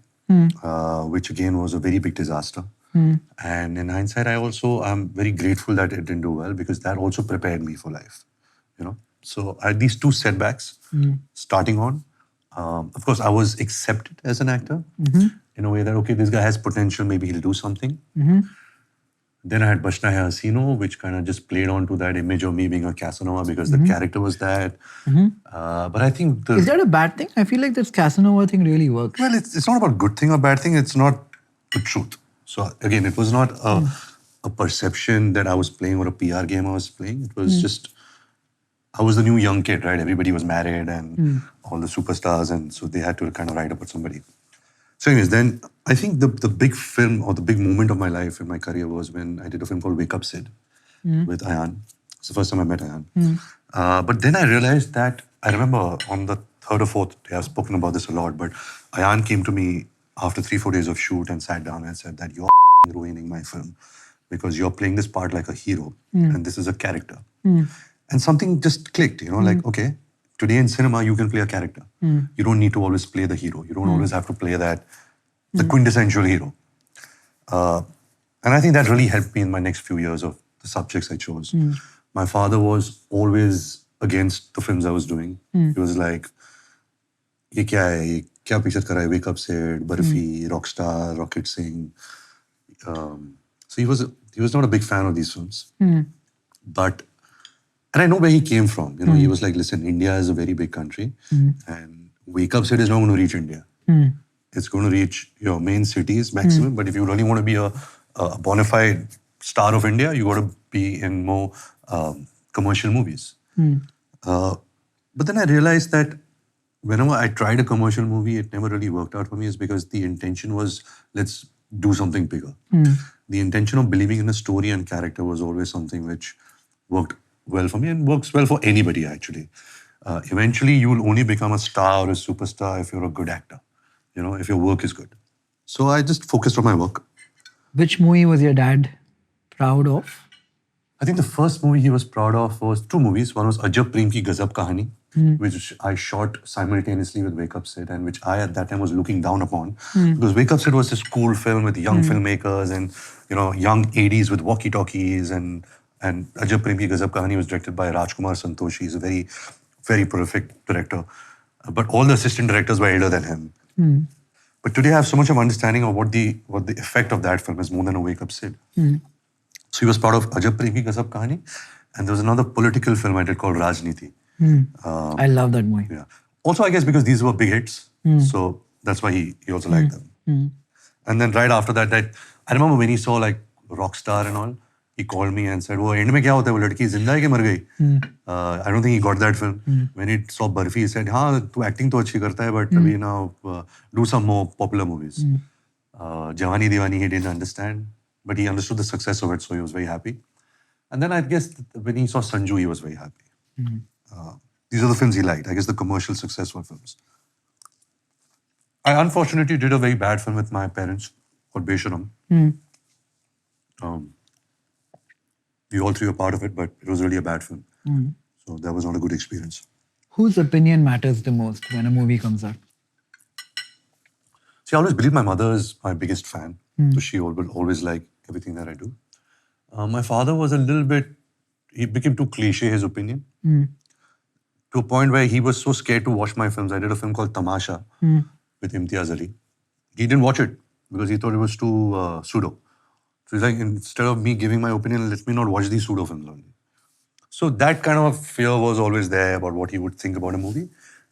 which again was a very big disaster. And in hindsight, I'm very grateful that it didn't do well, because that also prepared me for life. So I had these 2 setbacks starting on. Of course, I was accepted as an actor in a way that, okay, this guy has potential, maybe he'll do something. Then I had Bachna Hai Hasino, which kind of just played on to that image of me being a Casanova, because the character was that. But I think... Is that a bad thing? I feel like this Casanova thing really works. Well, it's not about good thing or bad thing. It's not the truth. So again, it was not a perception that I was playing or a PR game I was playing. It was just... I was the new young kid, right? Everybody was married and all the superstars, and so they had to kind of write about somebody. So anyways, then I think the big film or the big moment of my life in my career was when I did a film called Wake Up Sid with Ayan. It's the first time I met Ayan. But then I realized that, I remember on the 3rd or 4th day, I've spoken about this a lot, but Ayan came to me after 3-4 days of shoot and sat down and said that you're ruining my film because you're playing this part like a hero and this is a character. And something just clicked, like, okay, today in cinema, you can play a character. You don't need to always play the hero. You don't always have to play the quintessential hero. And I think that really helped me in my next few years of the subjects I chose. My father was always against the films I was doing. He was like, ye kya hai? Ye kya picture kar raha hai? Wake Up Sid, Barfi, Rockstar, Rocket Singh. So he was not a big fan of these films. And I know where he came from. He was like, listen, India is a very big country and Wake Up Sid is not going to reach India. It's going to reach your main cities maximum. But if you really want to be a bona fide star of India, you got to be in more commercial movies. But then I realized that whenever I tried a commercial movie, it never really worked out for me, is because the intention was, let's do something bigger. The intention of believing in a story and character was always something which worked well for me and works well for anybody, actually. Eventually, you will only become a star or a superstar if you're a good actor, if your work is good. So I just focused on my work. Which movie was your dad proud of? I think the first movie he was proud of was 2 movies. One was Ajab Prem Ki Gazab Kahani, which I shot simultaneously with Wake Up Sid, and which I at that time was looking down upon. Because Wake Up Sid was this cool film with young filmmakers and young ADs with walkie-talkies, and Ajab Prem Ki Gazab Kahani was directed by Rajkumar Santoshi. He's a very, very prolific director. But all the assistant directors were elder than him. But today I have so much of understanding of what the effect of that film is, more than a Wake Up Sid. So he was part of Ajab Prem Ki Gazab Kahani, and there was another political film I did called Rajniti. I love that movie. Yeah. Also, I guess because these were big hits, so that's why he also liked them. And then right after that, I remember when he saw like Rockstar and all, he called me and said, "वो end में क्या होता है? वो लड़की जिंदा है कि मर गई?" I don't think he got that film. When he saw Barfi, he said, "हाँ, तू acting तो अच्छी करता है, but अभी now do some more popular movies." Jawani Diwani, he didn't understand, but he understood the success of it, so he was very happy. And then I guess when he saw Sanju, he was very happy. These are the films he liked. I guess the commercial successful films. I unfortunately did a very bad film with my parents called Besharam. We all 3 were part of it, but it was really a bad film. So that was not a good experience. Whose opinion matters the most when a movie comes out? See, I always believe my mother is my biggest fan. So she will always like everything that I do. My father was a little bit, he became too cliche, his opinion. To a point where he was so scared to watch my films. I did a film called Tamasha with Imtiaz Ali. He didn't watch it because he thought it was too pseudo. So he's like, instead of me giving my opinion, let me not watch these pseudo films only. So that kind of fear was always there about what he would think about a movie.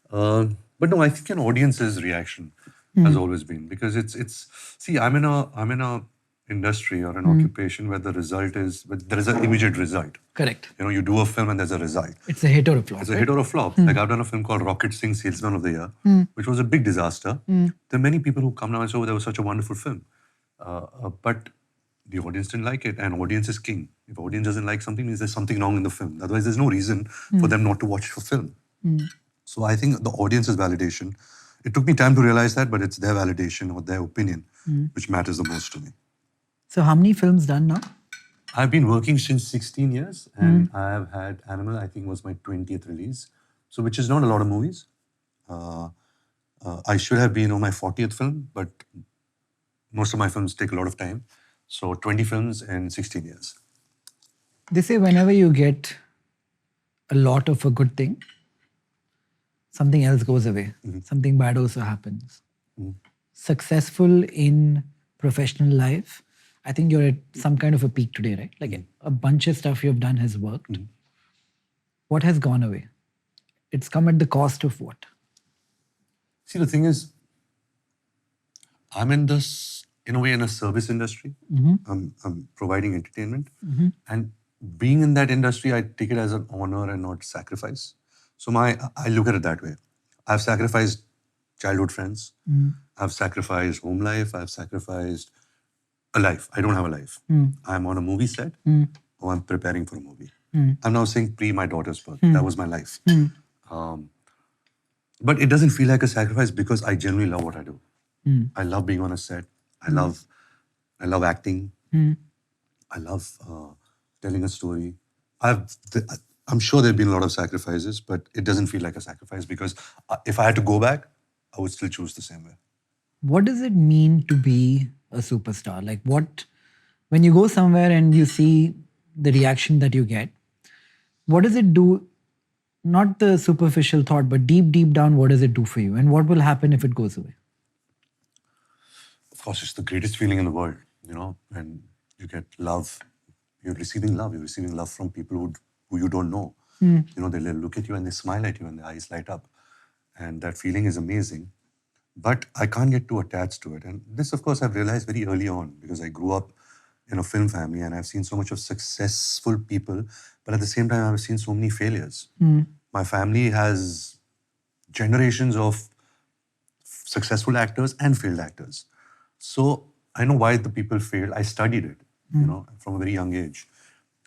But no, I think an audience's reaction has always been, because it's see, I'm in a industry or an occupation where the result is, there is an immediate result. Correct. You do a film and there's a result. It's a hit or a flop. It's a hit or a flop. Like I've done a film called Rocket Singh Salesman of the Year, which was a big disaster. There are many people who come now and say, "Oh, that was such a wonderful film." But the audience didn't like it, and audience is king. If audience doesn't like something, means there's something wrong in the film. Otherwise, there's no reason for them not to watch the film. So I think the audience's validation, it took me time to realize that, but it's their validation or their opinion which matters the most to me. So how many films done now? I've been working since 16 years, and I have had Animal, I think was my 20th release, so which is not a lot of movies. I should have been on my 40th film, but most of my films take a lot of time. So 20 films in 16 years. They say whenever you get a lot of a good thing, something else goes away. Something bad also happens. Successful in professional life, I think you're at some kind of a peak today, right? Like a bunch of stuff you've done has worked. What has gone away? It's come at the cost of what? See, the thing is, I'm in this, in a way, in a service industry. I'm providing entertainment. And being in that industry, I take it as an honor and not sacrifice. So I look at it that way. I've sacrificed childhood friends. I've sacrificed home life. I've sacrificed a life. I don't have a life. I'm on a movie set or I'm preparing for a movie. I'm now saying pre my daughter's birth. That was my life. But it doesn't feel like a sacrifice because I genuinely love what I do. I love being on a set. I love acting. I love telling a story. I'm sure there have been a lot of sacrifices, but it doesn't feel like a sacrifice because if I had to go back, I would still choose the same way. What does it mean to be a superstar? Like when you go somewhere and you see the reaction that you get, what does it do? Not the superficial thought, but deep down, what does it do for you? And what will happen if it goes away? Of course, it's the greatest feeling in the world, when you get love. You're receiving love. You're receiving love from people who you don't know. They look at you and they smile at you and their eyes light up. And that feeling is amazing. But I can't get too attached to it. And this, of course, I've realized very early on because I grew up in a film family, and I've seen so much of successful people, but at the same time, I've seen so many failures. My family has generations of successful actors and failed actors. So I know why the people failed. I studied it, from a very young age.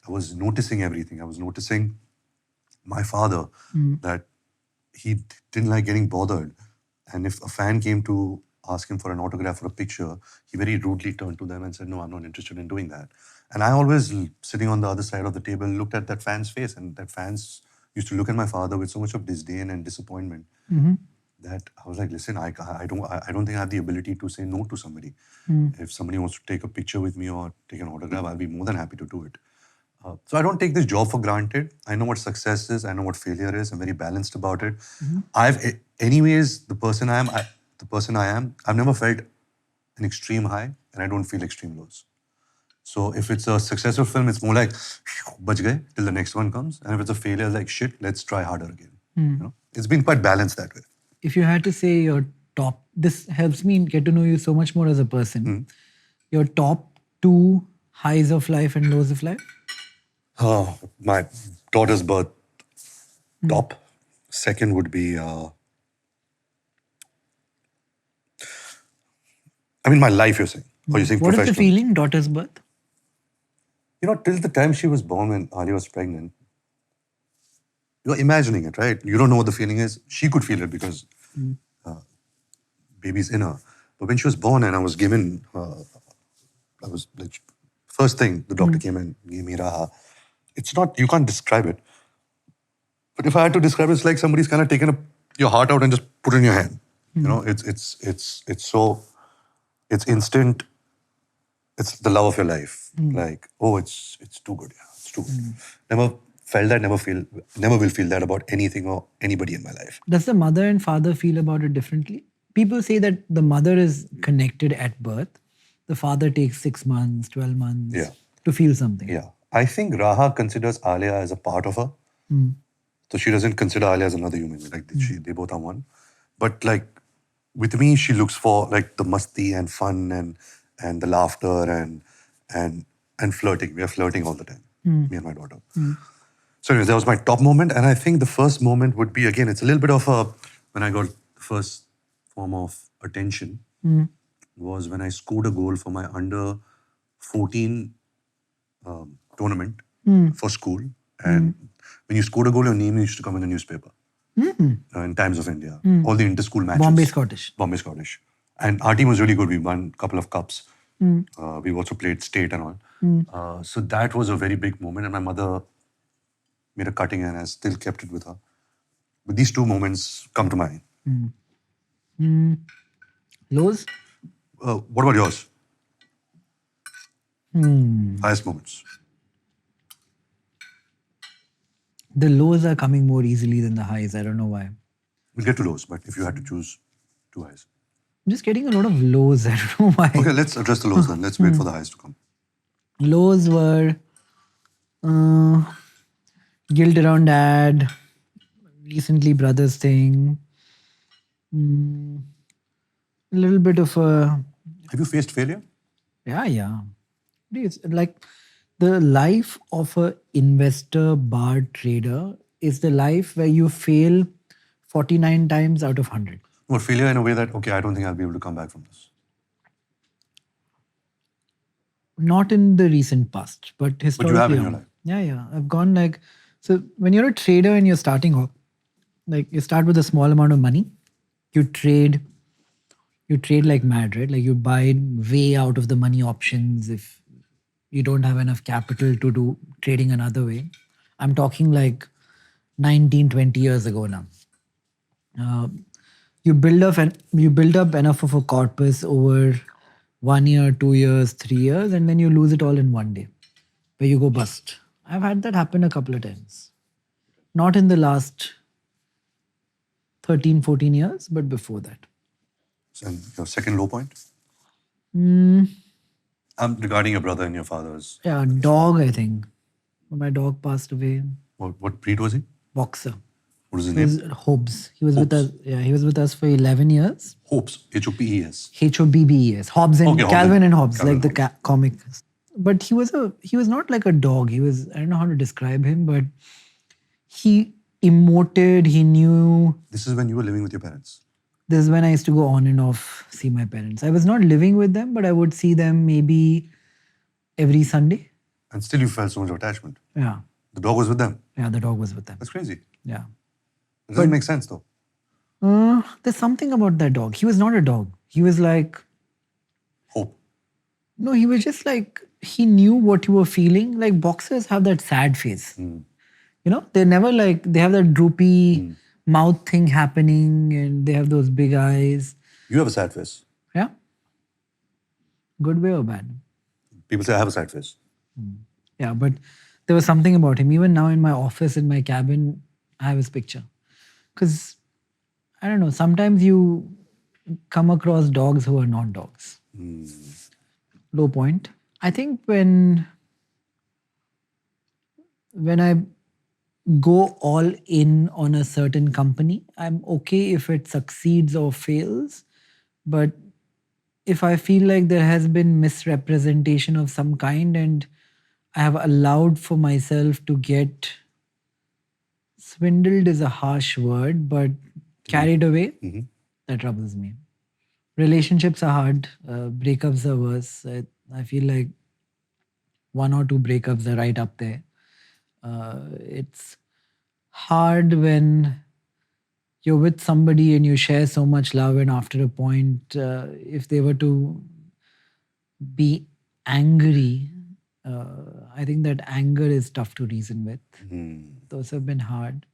I was noticing everything. I was noticing my father, that he didn't like getting bothered. And if a fan came to ask him for an autograph or a picture, he very rudely turned to them and said, no, I'm not interested in doing that. And I always, sitting on the other side of the table, looked at that fan's face, and that fans used to look at my father with so much of disdain and disappointment that I was like, listen, I don't think I have the ability to say no to somebody. If somebody wants to take a picture with me or take an autograph, I'll be more than happy to do it. So I don't take this job for granted. I know what success is. I know what failure is. I'm very balanced about it. Anyways, the person I am, I've never felt an extreme high, and I don't feel extreme lows. So if it's a successful film, it's more like, bach gaye, till the next one comes. And if it's a failure, like, shit, let's try harder again. It's been quite balanced that way. If you had to say your top, this helps me get to know you so much more as a person. Your top 2 highs of life and lows of life? Oh, my daughter's birth, top. Second would be, my life, you're saying. Or you're saying What is professional? the feeling, daughter's birth? Till the time she was born, when Alia was pregnant, you're imagining it, right? You don't know what the feeling is. She could feel it because baby's in her. But when she was born and I was given, I was like, first thing, the doctor came and gave me Raha. It's not, you can't describe it. But if I had to describe it, it's like somebody's kind of taken your heart out and just put it in your hand. It's so, it's instant. It's the love of your life. Like, oh, it's too good. Yeah, it's too good. Never felt that, never will feel that about anything or anybody in my life. Does the mother and father feel about it differently? People say that the mother is connected at birth. The father takes 6 months, 12 months to feel something. Yeah. I think Raha considers Alia as a part of her. So she doesn't consider Alia as another human. Like, they both are one. But like, with me, she looks for like the masti and fun and the laughter and flirting. We are flirting all the time, me and my daughter. So anyways, that was my top moment. And I think the first moment would be, again, it's a little bit of when I got the first form of attention, was when I scored a goal for my under 14 tournament for school. And when you scored a goal, your name used to come in the newspaper in Times of India. All the inter-school matches. Bombay Scottish. And our team was really good. We won a couple of cups. We also played state and all. So that was a very big moment. And my mother made a cutting and I still kept it with her. But these 2 moments come to mind. Lows? What about yours? Highest moments. The lows are coming more easily than the highs. I don't know why. We'll get to lows, but if you had to choose 2 highs. I'm just getting a lot of lows. I don't know why. Okay, let's address the lows then. Let's wait for the highs to come. Lows were guilt around dad, recently brother's thing, a little bit of a... Have you faced failure? Yeah. It's like the life of an investor bar trader is the life where you fail 49 times out of 100. Or failure in a way that, okay, I don't think I'll be able to come back from this. Not in the recent past, but historically. But you have in your life. Yeah. I've gone like... So when you're a trader and you're starting off, like you start with a small amount of money, you trade like mad, right? Like you buy way out of the money options if you don't have enough capital to do trading another way. I'm talking like 19, 20 years ago now. You build up enough of a corpus over 1 year, 2 years, 3 years, and then you lose it all in one day, where you go bust. I've had that happen a couple of times. Not in the last 13, 14 years, but before that. And your second low point? Regarding your brother and your father's. Yeah, dog, I think. My dog passed away. What breed was he? Boxer. What is his He was name? Hobbs. He was with us. Yeah, he was with us for 11 years. Hobbs. Hobbes. Hobbes and Okay, Hobbes Calvin and- and Hobbes, Calvin like the comic. But he was not like a dog. He was, I don't know how to describe him, but he emoted, he knew. This is when you were living with your parents. This is when I used to go on and off see my parents. I was not living with them, but I would see them maybe every Sunday. And still you felt so much attachment. Yeah. The dog was with them. Yeah, the dog was with them. That's crazy. Yeah. It doesn't make sense though. There's something about that dog. He was not a dog. He was like, Hope. no, he was just like, he knew what you were feeling. Like boxers have that sad face. You know, they never like, they have that droopy mouth thing happening and they have those big eyes. You have a sad face. Yeah. Good way or bad? People say I have a sad face. Yeah, but there was something about him. Even now in my office, in my cabin, I have his picture. Because, I don't know, sometimes you come across dogs who are not dogs. Low point. I think when I go all in on a certain company, I'm okay if it succeeds or fails. But if I feel like there has been misrepresentation of some kind and I have allowed for myself to get swindled is a harsh word, but carried away, that troubles me. Relationships are hard. Breakups are worse. I feel like 1 or 2 breakups are right up there. It's hard when you're with somebody and you share so much love, and after a point, if they were to be angry, I think that anger is tough to reason with. Those have been hard.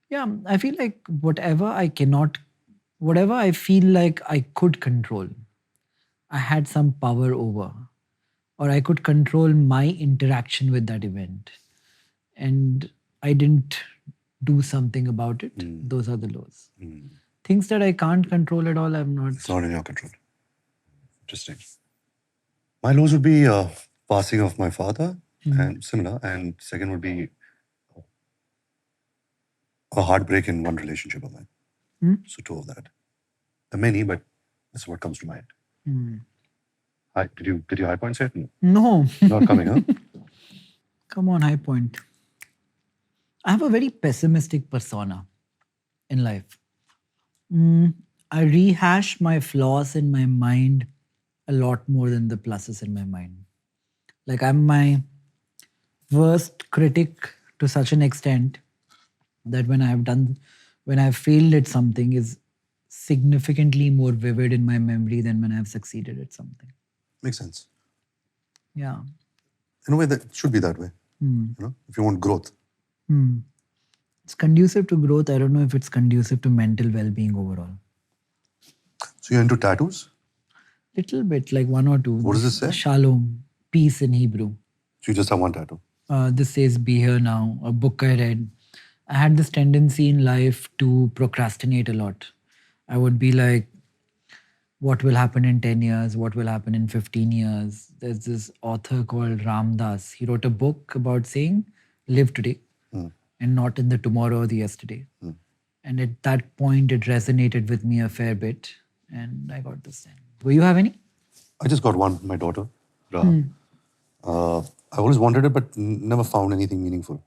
Yeah, I feel like whatever I feel like I could control, I had some power over, or I could control my interaction with that event. And I didn't do something about it. Those are the lows. Things that I can't control at all, I'm not. It's not in your control. Interesting. My lows would be passing of my father, and similar. And second would be a heartbreak in one relationship of mine. So 2 of that. There are many, but that's what comes to mind. Did you get your high points yet? No. Not coming, huh? Come on, high point. I have a very pessimistic persona in life. I rehash my flaws in my mind a lot more than the pluses in my mind. Like I'm my worst critic to such an extent that when I've failed at something is significantly more vivid in my memory than when I've succeeded at something. Makes sense. Yeah. In a way, that should be that way. You know, if you want growth. It's conducive to growth. I don't know if it's conducive to mental well-being overall. So you're into tattoos? Little bit, like 1 or 2. What does this say? Shalom, peace in Hebrew. So you just have one tattoo? This says be here now, a book I read. I had this tendency in life to procrastinate a lot. I would be like, what will happen in 10 years? What will happen in 15 years? There's this author called Ram Dass. He wrote a book about saying, live today and not in the tomorrow or the yesterday. And at that point, it resonated with me a fair bit. And I got this thing. Will you have any? I just got one, my daughter. I always wanted it, but never found anything meaningful.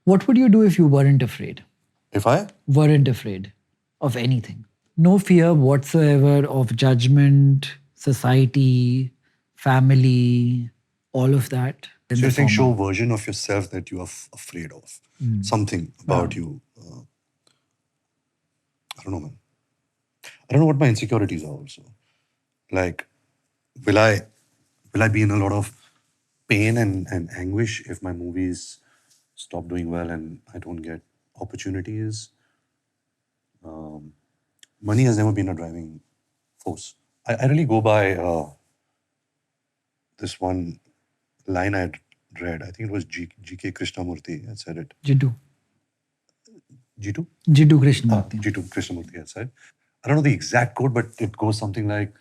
What would you do if you weren't afraid? If I? Weren't afraid of anything. No fear whatsoever of judgment, society, family, all of that. So you're saying show a version of yourself that you are afraid of. Something about you. I don't know, man. I don't know what my insecurities are also. Like, will I be in a lot of pain and anguish if my movies stop doing well and I don't get opportunities? Money has never been a driving force. I really go by this one line I had read. I think it was G.K. Krishnamurti had said it. Jiddu. G2? Jiddu Krishnamurti. G2 Krishnamurti had said. I don't know the exact quote, but it goes something like,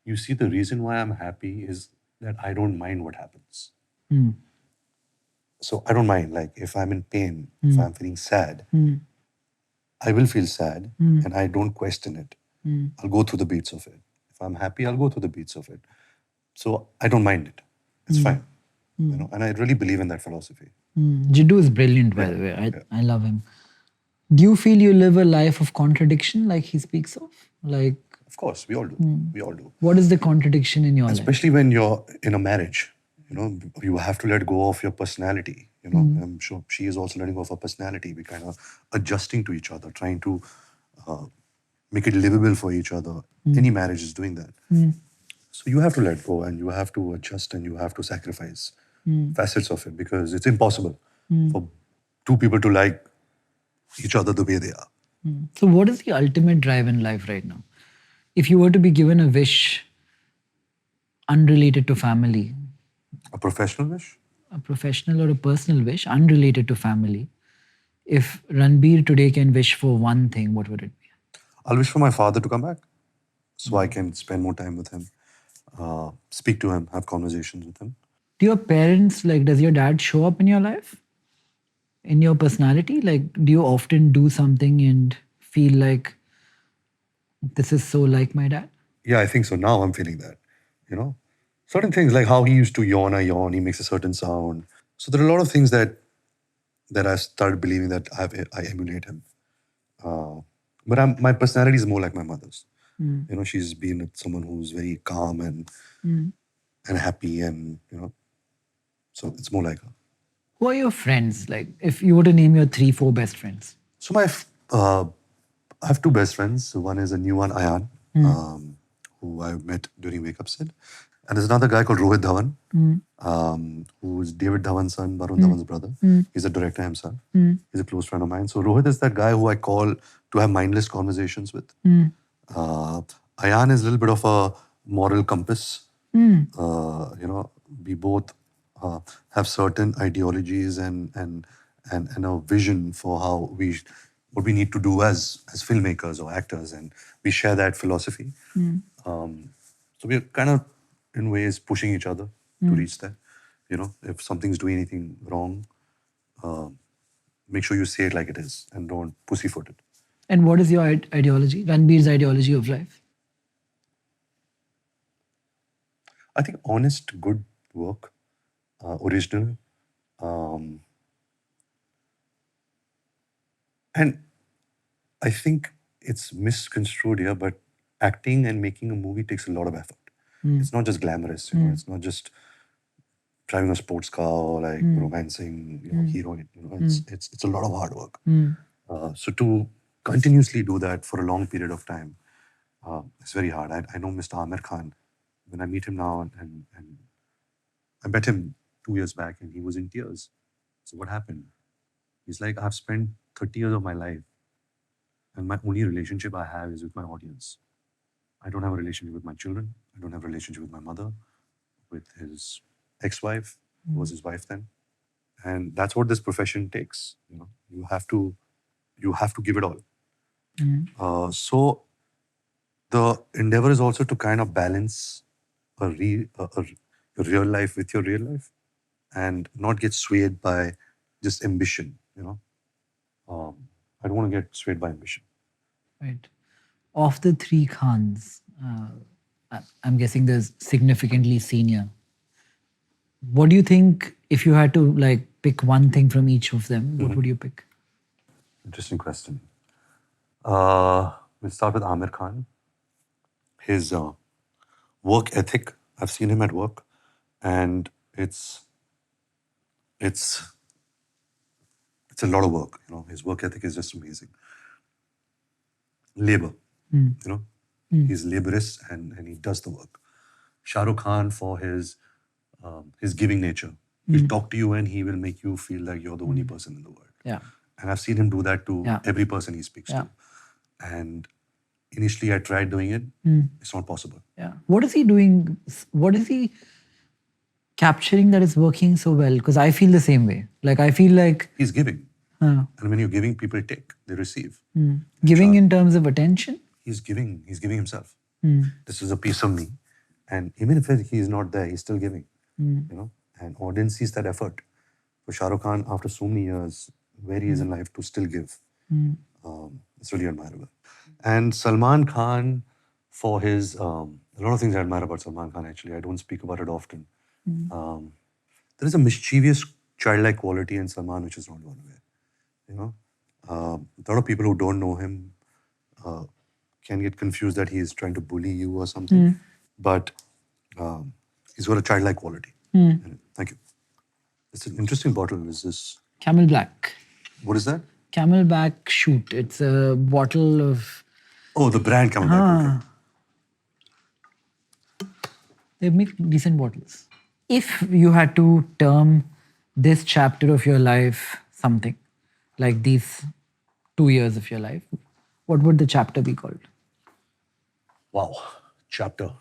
you see, the reason why I'm happy is that I don't mind what happens. So I don't mind. Like, if I'm in pain, if I'm feeling sad, I will feel sad and I don't question it. I'll go through the beats of it. If I'm happy, I'll go through the beats of it. So I don't mind it. It's fine. You know, and I really believe in that philosophy. Jiddu is brilliant, by the way. I love him. Do you feel you live a life of contradiction like he speaks of? Like, Of course, we all do. We all do. what is the contradiction in your life? Especially when you're in a marriage, you know, you have to let go of your personality. You know, I'm sure she is also letting go of her personality. We're kind of adjusting to each other, trying to make it livable for each other. Any marriage is doing that. So you have to let go and you have to adjust and you have to sacrifice facets of it because it's impossible for two people to like each other the way they are. So, what is the ultimate drive in life right now? If you were to be given a wish unrelated to family, A professional wish? a professional or a personal wish unrelated to family, if Ranbir today can wish for one thing, what would it be? I'll wish for my father to come back so I can spend more time with him, speak to him, have conversations with him. Do your parents, like, does your dad show up in your life? In your personality? Like, do you often do something and feel like this is so like my dad? Yeah, I think so. Now I'm feeling that, you know. Certain things like how he used to yawn, I yawn, he makes a certain sound. So there are a lot of things that I started believing that I emulate him. But my personality is more like my mother's. You know, she's been someone who's very calm and happy, and you know, so it's more like her. Who are your friends? Like, if you were to name your 3, 4 best friends. So I have two best friends. So one is a new one, Ayan, who I met during Wake Up Sid. And there's another guy called Rohit Dhawan, who is David Dhawan's son, Varun Dhawan's brother. He's a director himself. He's a close friend of mine. So Rohit is that guy who I call to have mindless conversations with. Ayan is a little bit of a moral compass. You know, we both have certain ideologies and a vision for how what we need to do as filmmakers or actors, and we share that philosophy. So we're kind of in ways pushing each other to reach that. You know, if something's doing anything wrong, make sure you say it like it is and don't pussyfoot it. And what is your ideology? Ranbir's ideology of life? I think honest, good work, original, and I think it's misconstrued here, but acting and making a movie takes a lot of effort. It's not just glamorous, you know. It's not just driving a sports car or like romancing, you know, heroine. You know, it's a lot of hard work. So to continuously do that for a long period of time, it's very hard. I know Mr. Amir Khan. When I meet him now, and I met him 2 years back, and he was in tears. So what happened? He's like, I've spent 30 years of my life, and my only relationship I have is with my audience. I don't have a relationship with my children. I don't have a relationship with my mother, with his ex-wife, who was his wife then. And that's what this profession takes. You know, you have to give it all. So the endeavor is also to kind of balance a real life with your real life, and not get swayed by just ambition. You know, I don't want to get swayed by ambition. Right. Of the 3 Khans, I'm guessing there's significantly senior. What do you think, if you had to like pick one thing from each of them, what would you pick? Interesting question. We'll start with Amir Khan. His work ethic, I've seen him at work, and it's a lot of work. You know, his work ethic is just amazing. Labor, you know, he's laborious and he does the work. Shah Rukh Khan, for his giving nature, he'll talk to you and he will make you feel like you're the only person in the world. Yeah. And I've seen him do that to Yeah. every person he speaks Yeah. to. And initially I tried doing it. It's not possible. Yeah. What is he doing? What is he capturing that is working so well? Because I feel the same way. Like, I feel like He's giving. And when you're giving, people take, they receive. giving in terms of attention. He's giving himself. This is a piece of me. And even if he's not there, he's still giving. You know, and audience sees that effort. For Shah Rukh Khan, after so many years, where he is in life, to still give. It's really admirable. And Salman Khan, for his, a lot of things I admire about Salman Khan actually. I don't speak about it often. There is a mischievous, childlike quality in Salman which is not gone away. You know, a lot of people who don't know him can get confused that he is trying to bully you or something. But he's got a childlike quality. Thank you. It's an interesting bottle. Is this? Camel Black. What is that? Camelback Shoot. It's a bottle of. Oh, the brand Camelback. Okay. They make decent bottles. If you had to term this chapter of your life something, like these 2 years of your life, what would the chapter be called? Wow. Chapter.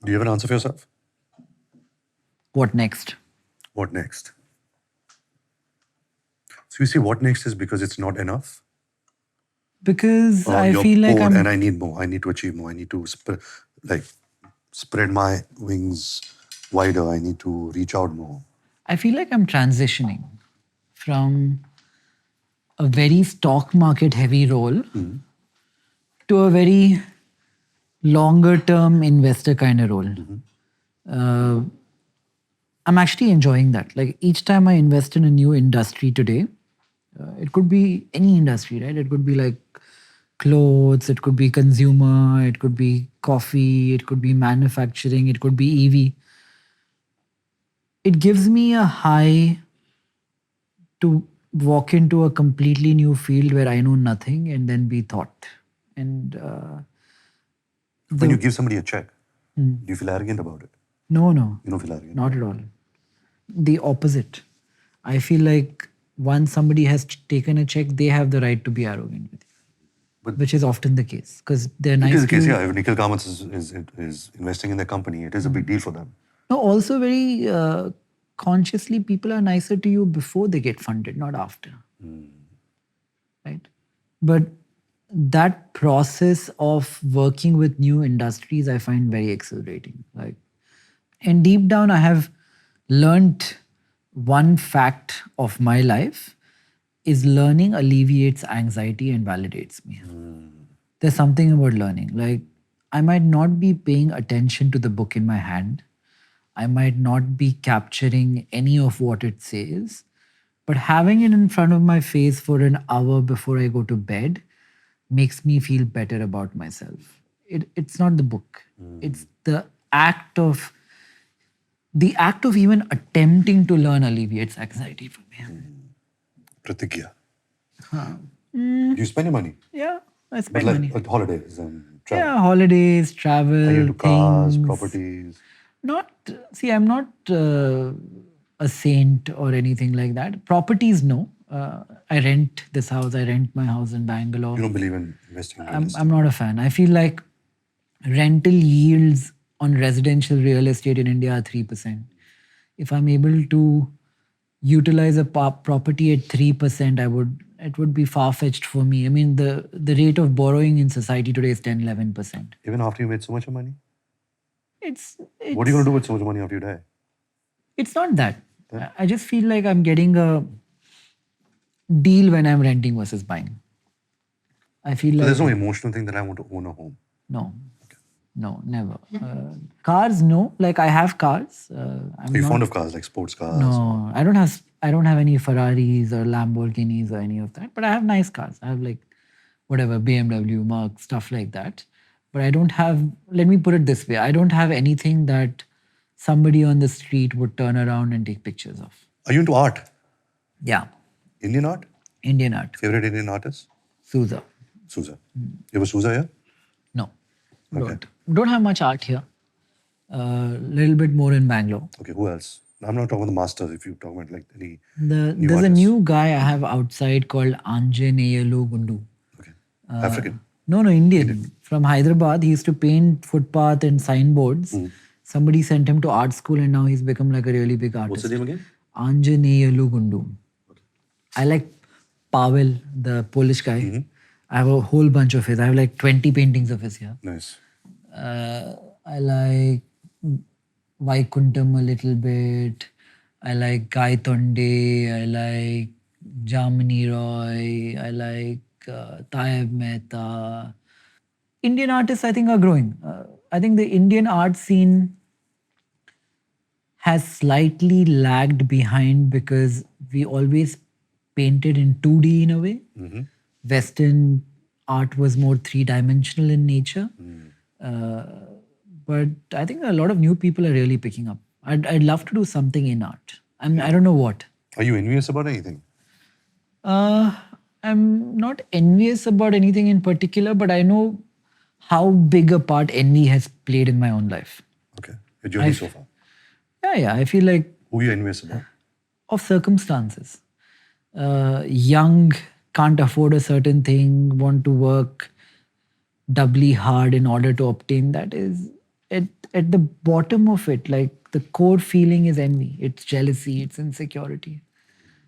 Do you have an answer for yourself? What next? What next? So you see, what next is because it's not enough. Because I You're feel like bored I'm. and I need more. I need to achieve more. I need to spread my wings wider. I need to reach out more. I feel like I'm transitioning from a very stock market heavy role to a very longer term investor kind of role. I'm actually enjoying that. Like each time I invest in a new industry today, it could be any industry, right? It could be like clothes, it could be consumer, it could be coffee, it could be manufacturing, it could be EV. It gives me a high to walk into a completely new field where I know nothing and then be taught. And When you give somebody a check, do you feel arrogant about it? no, You don't feel arrogant. not at all. The opposite. I feel like once somebody has taken a check, they have the right to be arrogant with you, which is often the case because they're nice. It is the to case, you. yeah. If Nikhil Kamath is investing in their company, it is a big deal for them. No, also very consciously, people are nicer to you before they get funded, not after. Right? But that process of working with new industries, I find very exhilarating. Like, and deep down, I have learned one fact of my life is learning alleviates anxiety and validates me. There's something about learning. Like, I might not be paying attention to the book in my hand. I might not be capturing any of what it says, but having it in front of my face for an hour before I go to bed makes me feel better about myself. It's not the book. It's the act of even attempting to learn alleviates anxiety for me. Pratigya. Do you spend your money? Yeah, I But spend like money. at holidays and travel. Yeah, holidays, travel, Are you into cars, things. properties? I'm not a saint or anything like that. Properties, no. I rent this house. I rent my house in Bangalore. You don't believe in investing in real estate? I'm not a fan. I feel like rental yields on residential real estate in India are 3%. If I'm able to utilize a property at 3%, it would be far-fetched for me. I mean, the rate of borrowing in society today is 10, 11%. Even after you made so much money? It's What are you going to do with so much money after you die? It's not that. I just feel like I'm getting a deal when I'm renting versus buying. I feel So like there's no emotional thing that I want to own a home. no, never. Cars, no. Like I have cars. Are you fond of cars, like sports cars? No, I don't have any Ferraris or Lamborghinis or any of that. But I have nice cars. I have like whatever BMW, Merc, stuff like that. But I don't have. Let me put it this way: I don't have anything that somebody on the street would turn around and take pictures of. Are you into art? Yeah, Indian art? Indian art. Favorite Indian artist? Souza. Souza. You have a Souza here? No, don't have much art here. Little bit more in Bangalore. Okay, who else? I'm not talking about the masters. If you're talking about like any There's a artists. new guy I have outside called Anjaneyalu Gundu. Okay. African? No, Indian. From Hyderabad. He used to paint footpath and signboards. Somebody sent him to art school and now he's become like a really big artist. What's the name again? Anjaneyalu Gundu. I like Pavel, the Polish guy. I have a whole bunch of his. I have like 20 paintings of his here. Nice. I like Vaikuntham a little bit. I like Guy Tonde. I like Jamini Roy. I like Taib Mehta. Indian artists, I think, are growing. I think the Indian art scene has slightly lagged behind because we always painted in 2D in a way. Western art was more three-dimensional in nature. But I think a lot of new people are really picking up. I'd love to do something in art. I don't know what. Are you envious about anything? I'm not envious about anything in particular, but I know how big a part envy has played in my own life. Okay. Your journey so far. Yeah. I feel like Who are you envious about? of circumstances. Young, can't afford a certain thing, want to work doubly hard in order to obtain that is at the bottom of it, like the core feeling is envy, it's jealousy, it's insecurity.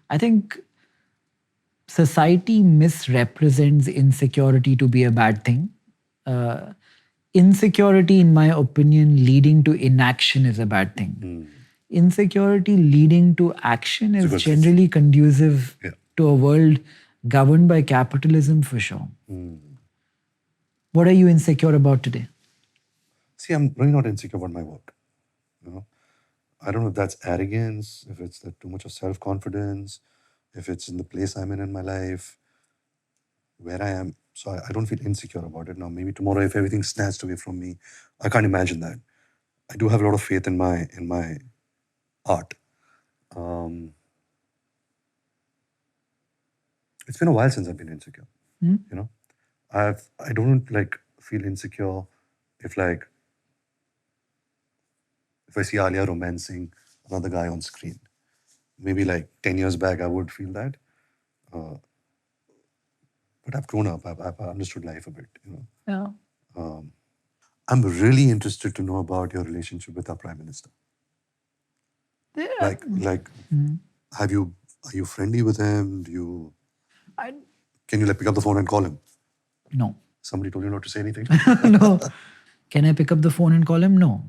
I think society misrepresents insecurity to be a bad thing. Insecurity, in my opinion, leading to inaction is a bad thing. Insecurity leading to action is good thing. generally conducive Yeah. to a world governed by capitalism for sure. What are you insecure about today? See, I'm really not insecure about my work. You know, I don't know if that's arrogance, if it's that too much of self-confidence, if it's in the place I'm in my life, where I am. So I don't feel insecure about it now. Maybe tomorrow, if everything's snatched away from me, I can't imagine that. I do have a lot of faith in my art. It's been a while since I've been insecure. You know, I don't like feel insecure if I see Alia romancing another guy on screen. Maybe like 10 years back, I would feel that. But I've grown up. I've understood life a bit. You know, Yeah. I'm really interested to know about your relationship with our Prime Minister. Yeah. Like, are you friendly with him? I, Can you pick up the phone and call him? no. Somebody told you not to say anything? No. Can I pick up the phone and call him? No.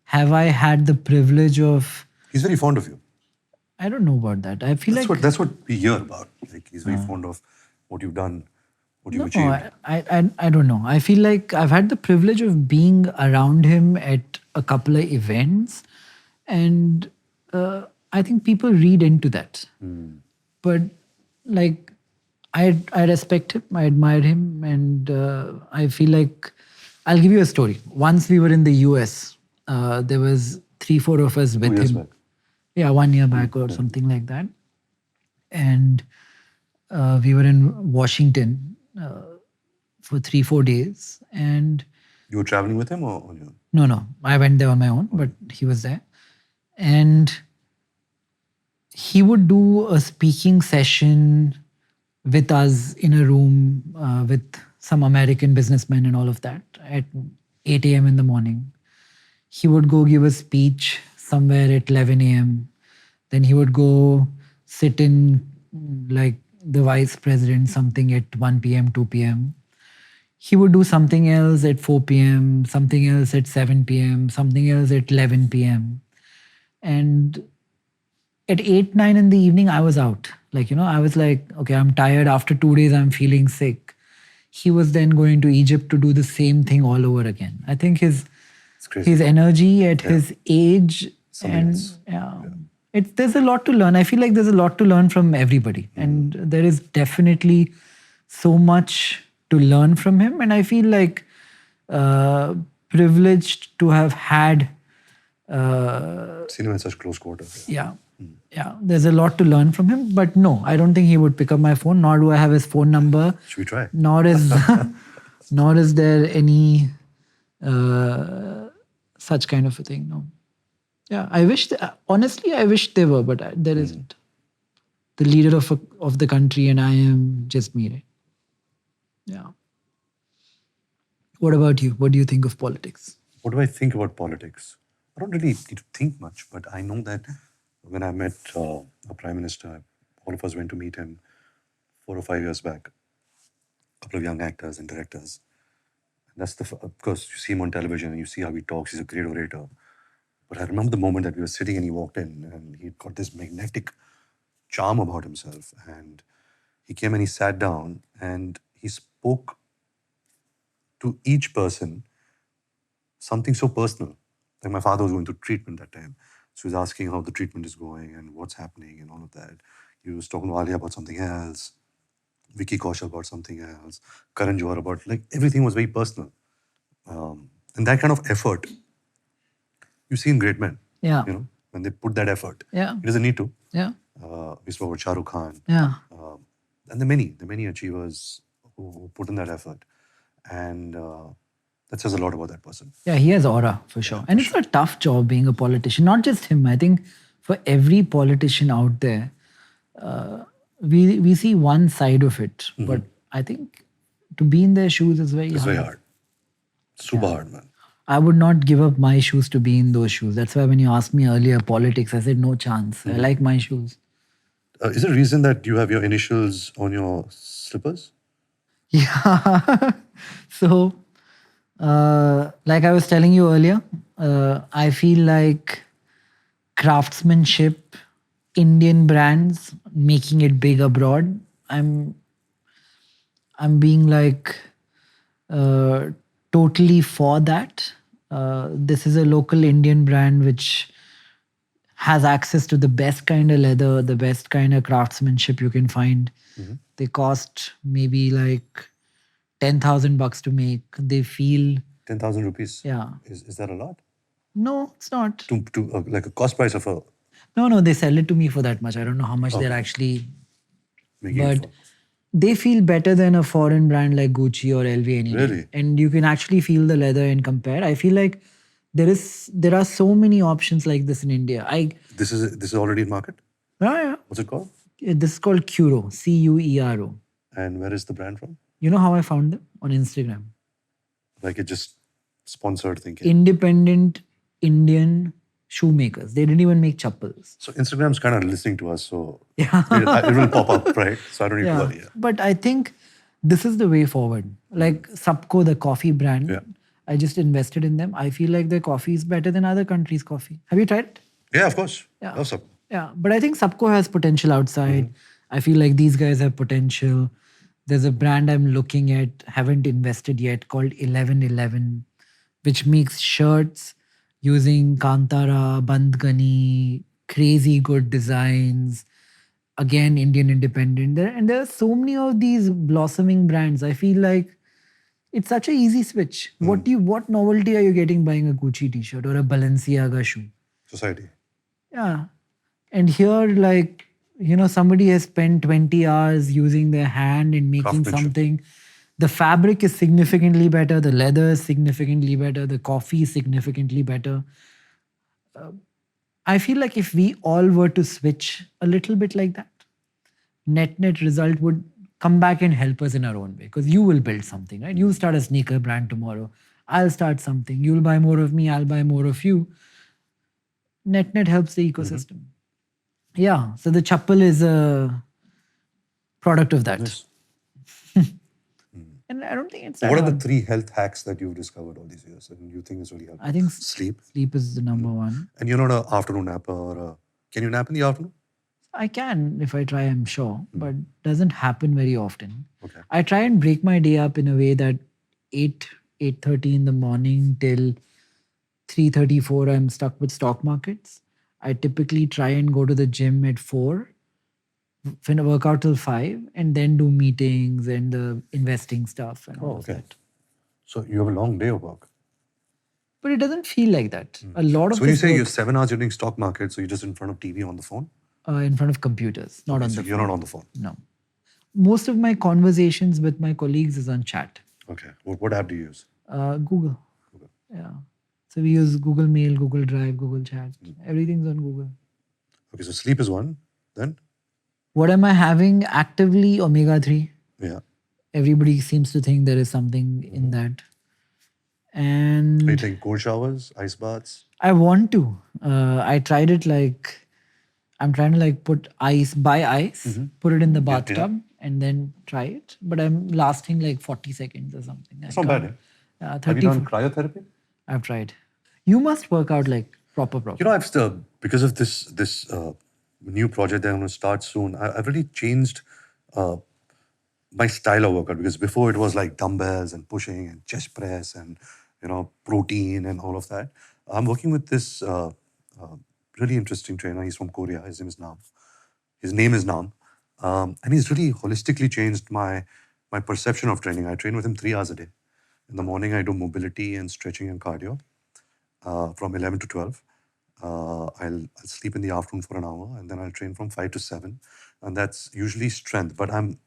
Have I had the privilege of? He's very fond of you. I don't know about that. I feel That's what we hear about. Like he's very fond of what you've done, what you've no, achieved. I don't know. I feel like I've had the privilege of being around him at a couple of events, and I think people read into that. But like, I respect him, I admire him, and I feel like I'll give you a story. Once we were in the US, there was 3-4 of us with 2 years him. back. Yeah, 1 year back or something like that. And we were in Washington for 3-4 days. And You were traveling with him or on your own? no, I went there on my own, but he was there. And he would do a speaking session with us in a room with some American businessmen and all of that at 8 a.m. in the morning. He would go give a speech somewhere at 11 a.m. Then he would go sit in like the vice president something at 1 p.m., 2 p.m. He would do something else at 4 p.m., something else at 7 p.m., something else at 11 p.m. And at 8, 9 in the evening, I was out. I was like, okay, I'm tired. After 2 days, I'm feeling sick. He was then going to Egypt to do the same thing all over again. I think It's crazy. his energy at his age Something else. there's a lot to learn. I feel like there's a lot to learn from everybody, and there is definitely so much to learn from him. And I feel like privileged to have had Seen him in such close quarters. yeah. There's a lot to learn from him, but no, I don't think he would pick up my phone. Nor do I have his phone number. Should we try? Nor is there any such kind of a thing. No. Yeah, honestly, I wish they were, but there isn't. The leader of the country, and I am just me. Right? Yeah. What about you? What do you think of politics? What do I think about politics? I don't really need to think much, but I know that when I met our Prime Minister, all of us went to meet him 4 or 5 years back. A couple of young actors and directors. And that's of course, you see him on television and you see how he talks. He's a great orator. But I remember the moment that we were sitting and he walked in and he got this magnetic charm about himself. And he came and he sat down and he spoke to each person something so personal. Like my father was going through treatment that time. So he was asking how the treatment is going and what's happening and all of that. He was talking to Alia about something else, Vicky Kaushal about something else, Karan Johar about, like, everything was very personal. And that kind of effort, you see in great men. Yeah. You know, when they put that effort. Yeah. He doesn't need to. Yeah. We spoke about Shah Rukh Khan. Yeah. And the many achievers who put in that effort. And that says a lot about that person. Yeah, he has aura for sure. And it's a tough job being a politician. Not just him. I think for every politician out there, we see one side of it. But I think to be in their shoes is very It's hard. very hard. Super hard, man. I would not give up my shoes to be in those shoes. That's why when you asked me earlier politics, I said no chance. I like my shoes. Is there a reason that you have your initials on your slippers? Yeah. So, like I was telling you earlier, I feel like craftsmanship, Indian brands making it big abroad. I'm being like totally for that. This is a local Indian brand which has access to the best kind of leather, the best kind of craftsmanship you can find. They cost maybe like $10,000 to make. They feel 10,000 rupees. yeah. Is that a lot? No, it's not. To like a cost price of a No, they sell it to me for that much. I don't know how much they're actually, making it but for. they feel better than a foreign brand like Gucci or LV any day. Really? And you can actually feel the leather and compare. I feel like there are so many options like this in India. This is already in market? Yeah. What's it called? This is called Curo, Cuero. And where is the brand from? You know how I found them? On Instagram. Like it just sponsored thinking. Independent Indian shoemakers. They didn't even make chappals. So Instagram's kind of listening to us, so Yeah. it will pop up, right? So I don't need to Yeah. worry. Yeah. But I think this is the way forward. Like Sabco, the coffee brand, Yeah. I just invested in them. I feel like their coffee is better than other countries' coffee. Have you tried it? Yeah, of course. Yeah. Awesome. Yeah. But I think Sabco has potential outside. I feel like these guys have potential. There's a brand I'm looking at, haven't invested yet, called 1111, which makes shirts using Kantara, Bandgani, crazy good designs. Again, Indian independent. There are so many of these blossoming brands. I feel like it's such a easy switch. What novelty are you getting buying a Gucci t-shirt or a Balenciaga shoe? Society. Yeah. And here, like, somebody has spent 20 hours using their hand and making Craftsmanship. something. The fabric is significantly better. The leather is significantly better. The coffee is significantly better. I feel like if we all were to switch a little bit like that, net result would come back and help us in our own way. Because you will build something, right? You'll start a sneaker brand tomorrow. I'll start something. You'll buy more of me. I'll buy more of you. Net helps the ecosystem. Yeah. So the chappal is a product of that. Yes. And I don't think it's that What are the hard. 3 health hacks that you've discovered all these years and you think is really helpful? I think Sleep. sleep is the number one. And you're not an afternoon napper or can you nap in the afternoon? I can if I try, I'm sure, but doesn't happen very often. Okay. I try and break my day up in a way that 8:30 in the morning till 3:34 I'm stuck with stock markets. I typically try and go to the gym at 4, work out till 5, and then do meetings and the investing stuff and all of okay. that. So you have a long day of work. But it doesn't feel like that. A lot of So when you this say work, you're 7 hours, you're doing stock market, so you're just in front of TV on the phone? in front of computers, not on So the you're phone. not on the phone. No. Most of my conversations with my colleagues is on chat. Okay. What app do you use? Google. Yeah. So we use Google Mail, Google Drive, Google Chat. Everything's on Google. Okay, so sleep is one. Then? What am I having actively? Omega-3. Yeah. Everybody seems to think there is something in that. Are you And taking cold showers, ice baths? I want to. I tried it like, I'm trying to like buy ice, put it in the bathtub and then try it. But I'm lasting like 40 seconds or something. It's not bad. Yeah, Have you 30. done cryotherapy? I've tried. You must work out like proper. You know, I've still, because of this new project that I'm going to start soon, I've really changed my style of workout, because before it was like dumbbells and pushing and chest press and protein and all of that. I'm working with this uh, really interesting trainer. He's from Korea. His name is Nam. And he's really holistically changed my perception of training. I train with him 3 hours a day. In the morning, I do mobility and stretching and cardio from 11 to 12. I'll sleep in the afternoon for an hour, and then I'll train from 5 to 7. And that's usually strength. But I'm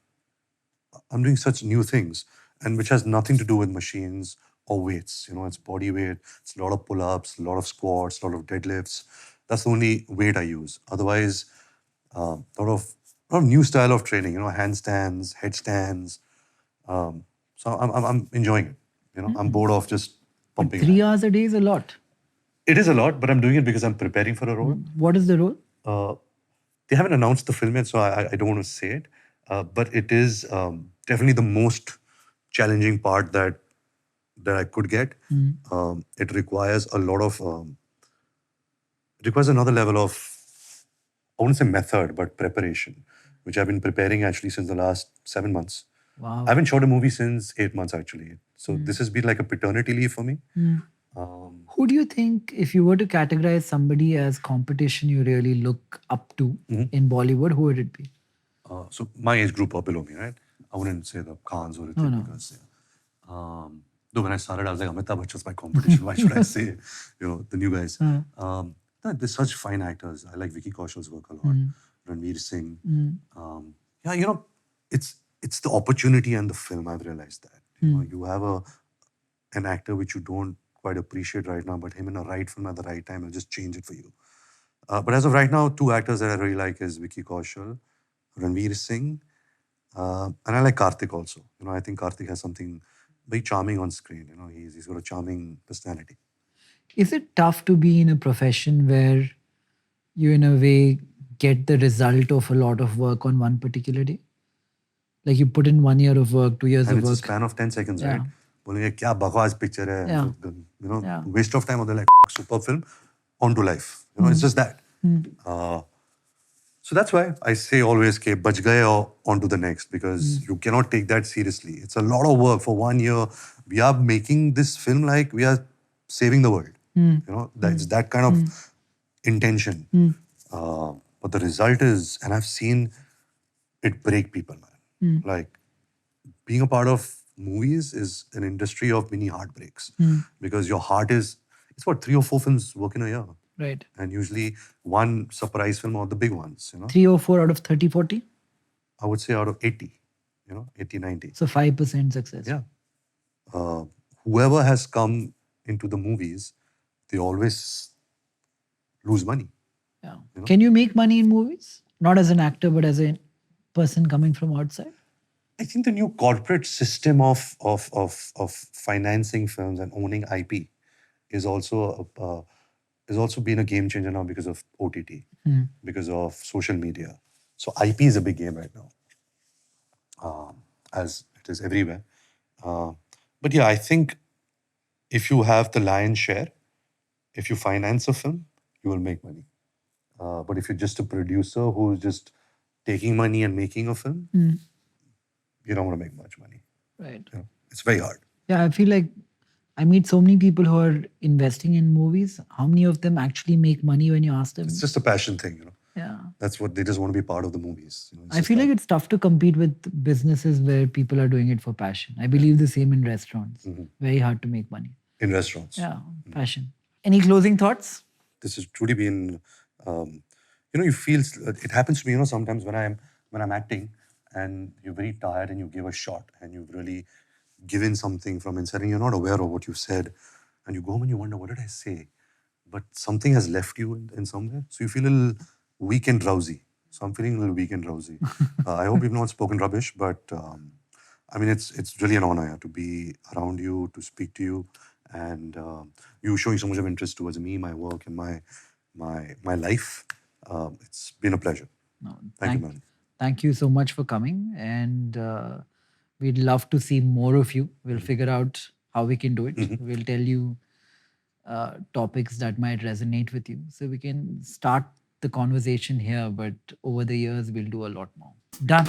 doing such new things, and which has nothing to do with machines or weights. It's body weight. It's a lot of pull-ups, a lot of squats, a lot of deadlifts. That's the only weight I use. Otherwise, a lot of new style of training. Handstands, headstands. So I'm enjoying it. I'm bored of just pumping. 3 hours a day is a lot. It is a lot, but I'm doing it because I'm preparing for a role. What is the role? They haven't announced the film yet, so I don't want to say it. But it is definitely the most challenging part that I could get. It requires a lot of, it requires another level of, I wouldn't say method, but preparation, which I've been preparing actually since the last 7 months. Wow. I haven't shot a movie since 8 months actually. So this has been like a paternity leave for me. Who do you think, if you were to categorize somebody as competition you really look up to in Bollywood, who would it be? So my age group are below me, right? I wouldn't say the Khans or anything because, though when I started, I was like, Amitabh Bachchan's my competition. Why should I say, the new guys? No, they're such fine actors. I like Vicky Kaushal's work a lot. Ranbir Singh. Yeah, it's the opportunity and the film. I've realized that you have an actor which you don't quite appreciate right now, but him in a right film at the right time will just change it for you. But as of right now, 2 actors that I really like is Vicky Kaushal, Ranveer Singh, and I like Karthik also. I think Karthik has something very charming on screen. He's got a charming personality. Is it tough to be in a profession where you, in a way, get the result of a lot of work on one particular day? Like you put in 1 year of work, 2 years And of it's a work. span of 10 seconds, Yeah. right? बोलेंगे क्या बकवास picture है, Yeah. Yeah. Waste of time. Or they're like super film, on to life. It's just that. So that's why I say always, ke bach gaye or on to the next, because you cannot take that seriously. It's a lot of work for 1 year. We are making this film like we are saving the world. That's that kind of intention. But the result is, and I've seen it break people, man. Like being a part of movies is an industry of mini heartbreaks because your heart is, it's what, 3 or 4 films work in a year. Right. And usually one surprise film or the big ones, 3 or 4 out of 30, 40? I would say out of 80, 80, 90. So 5% success. Yeah. Whoever has come into the movies, they always lose money. Yeah. Can you make money in movies? Not as an actor, but as a person coming from outside? I think the new corporate system of financing films and owning IP is also been a game changer now because of OTT, because of social media. So IP is a big game right now, as it is everywhere. But yeah, I think if you have the lion's share, if you finance a film, you will make money. But if you're just a producer who's just taking money and making a film, you don't want to make much money. Right. It's very hard. Yeah, I feel like I meet so many people who are investing in movies. How many of them actually make money when you ask them? It's just a passion thing, Yeah. That's what they just want to be part of the movies. I feel like it's tough to compete with businesses where people are doing it for passion. I believe the same in restaurants. Very hard to make money. In restaurants. Yeah, passion. Any closing thoughts? This has truly been, you feel, it happens to me, sometimes when I'm acting and you're very tired and you give a shot and you've really given something from inside and you're not aware of what you said, and you go home and you wonder, what did I say? But something has left you in somewhere. So you feel a little weak and drowsy. So I'm feeling a little weak and drowsy. I hope you've not spoken rubbish, but I mean, it's really an honor to be around you, to speak to you, and you showing so much of interest towards me, my work, and my life. It's been a pleasure. No, Thank you, man. Thank you so much for coming, and we'd love to see more of you. We'll figure out how we can do it. We'll tell you topics that might resonate with you, so we can start the conversation here, but over the years we'll do a lot more. Done.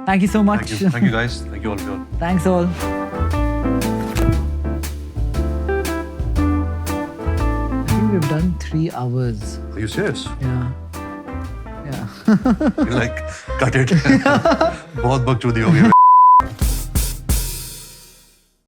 Thank you so much. Thank you guys. Thank you all. Thanks all. I think we've done 3 hours. Are you serious? Yeah. Like, cut it. बहुत बकचोदी हो गई.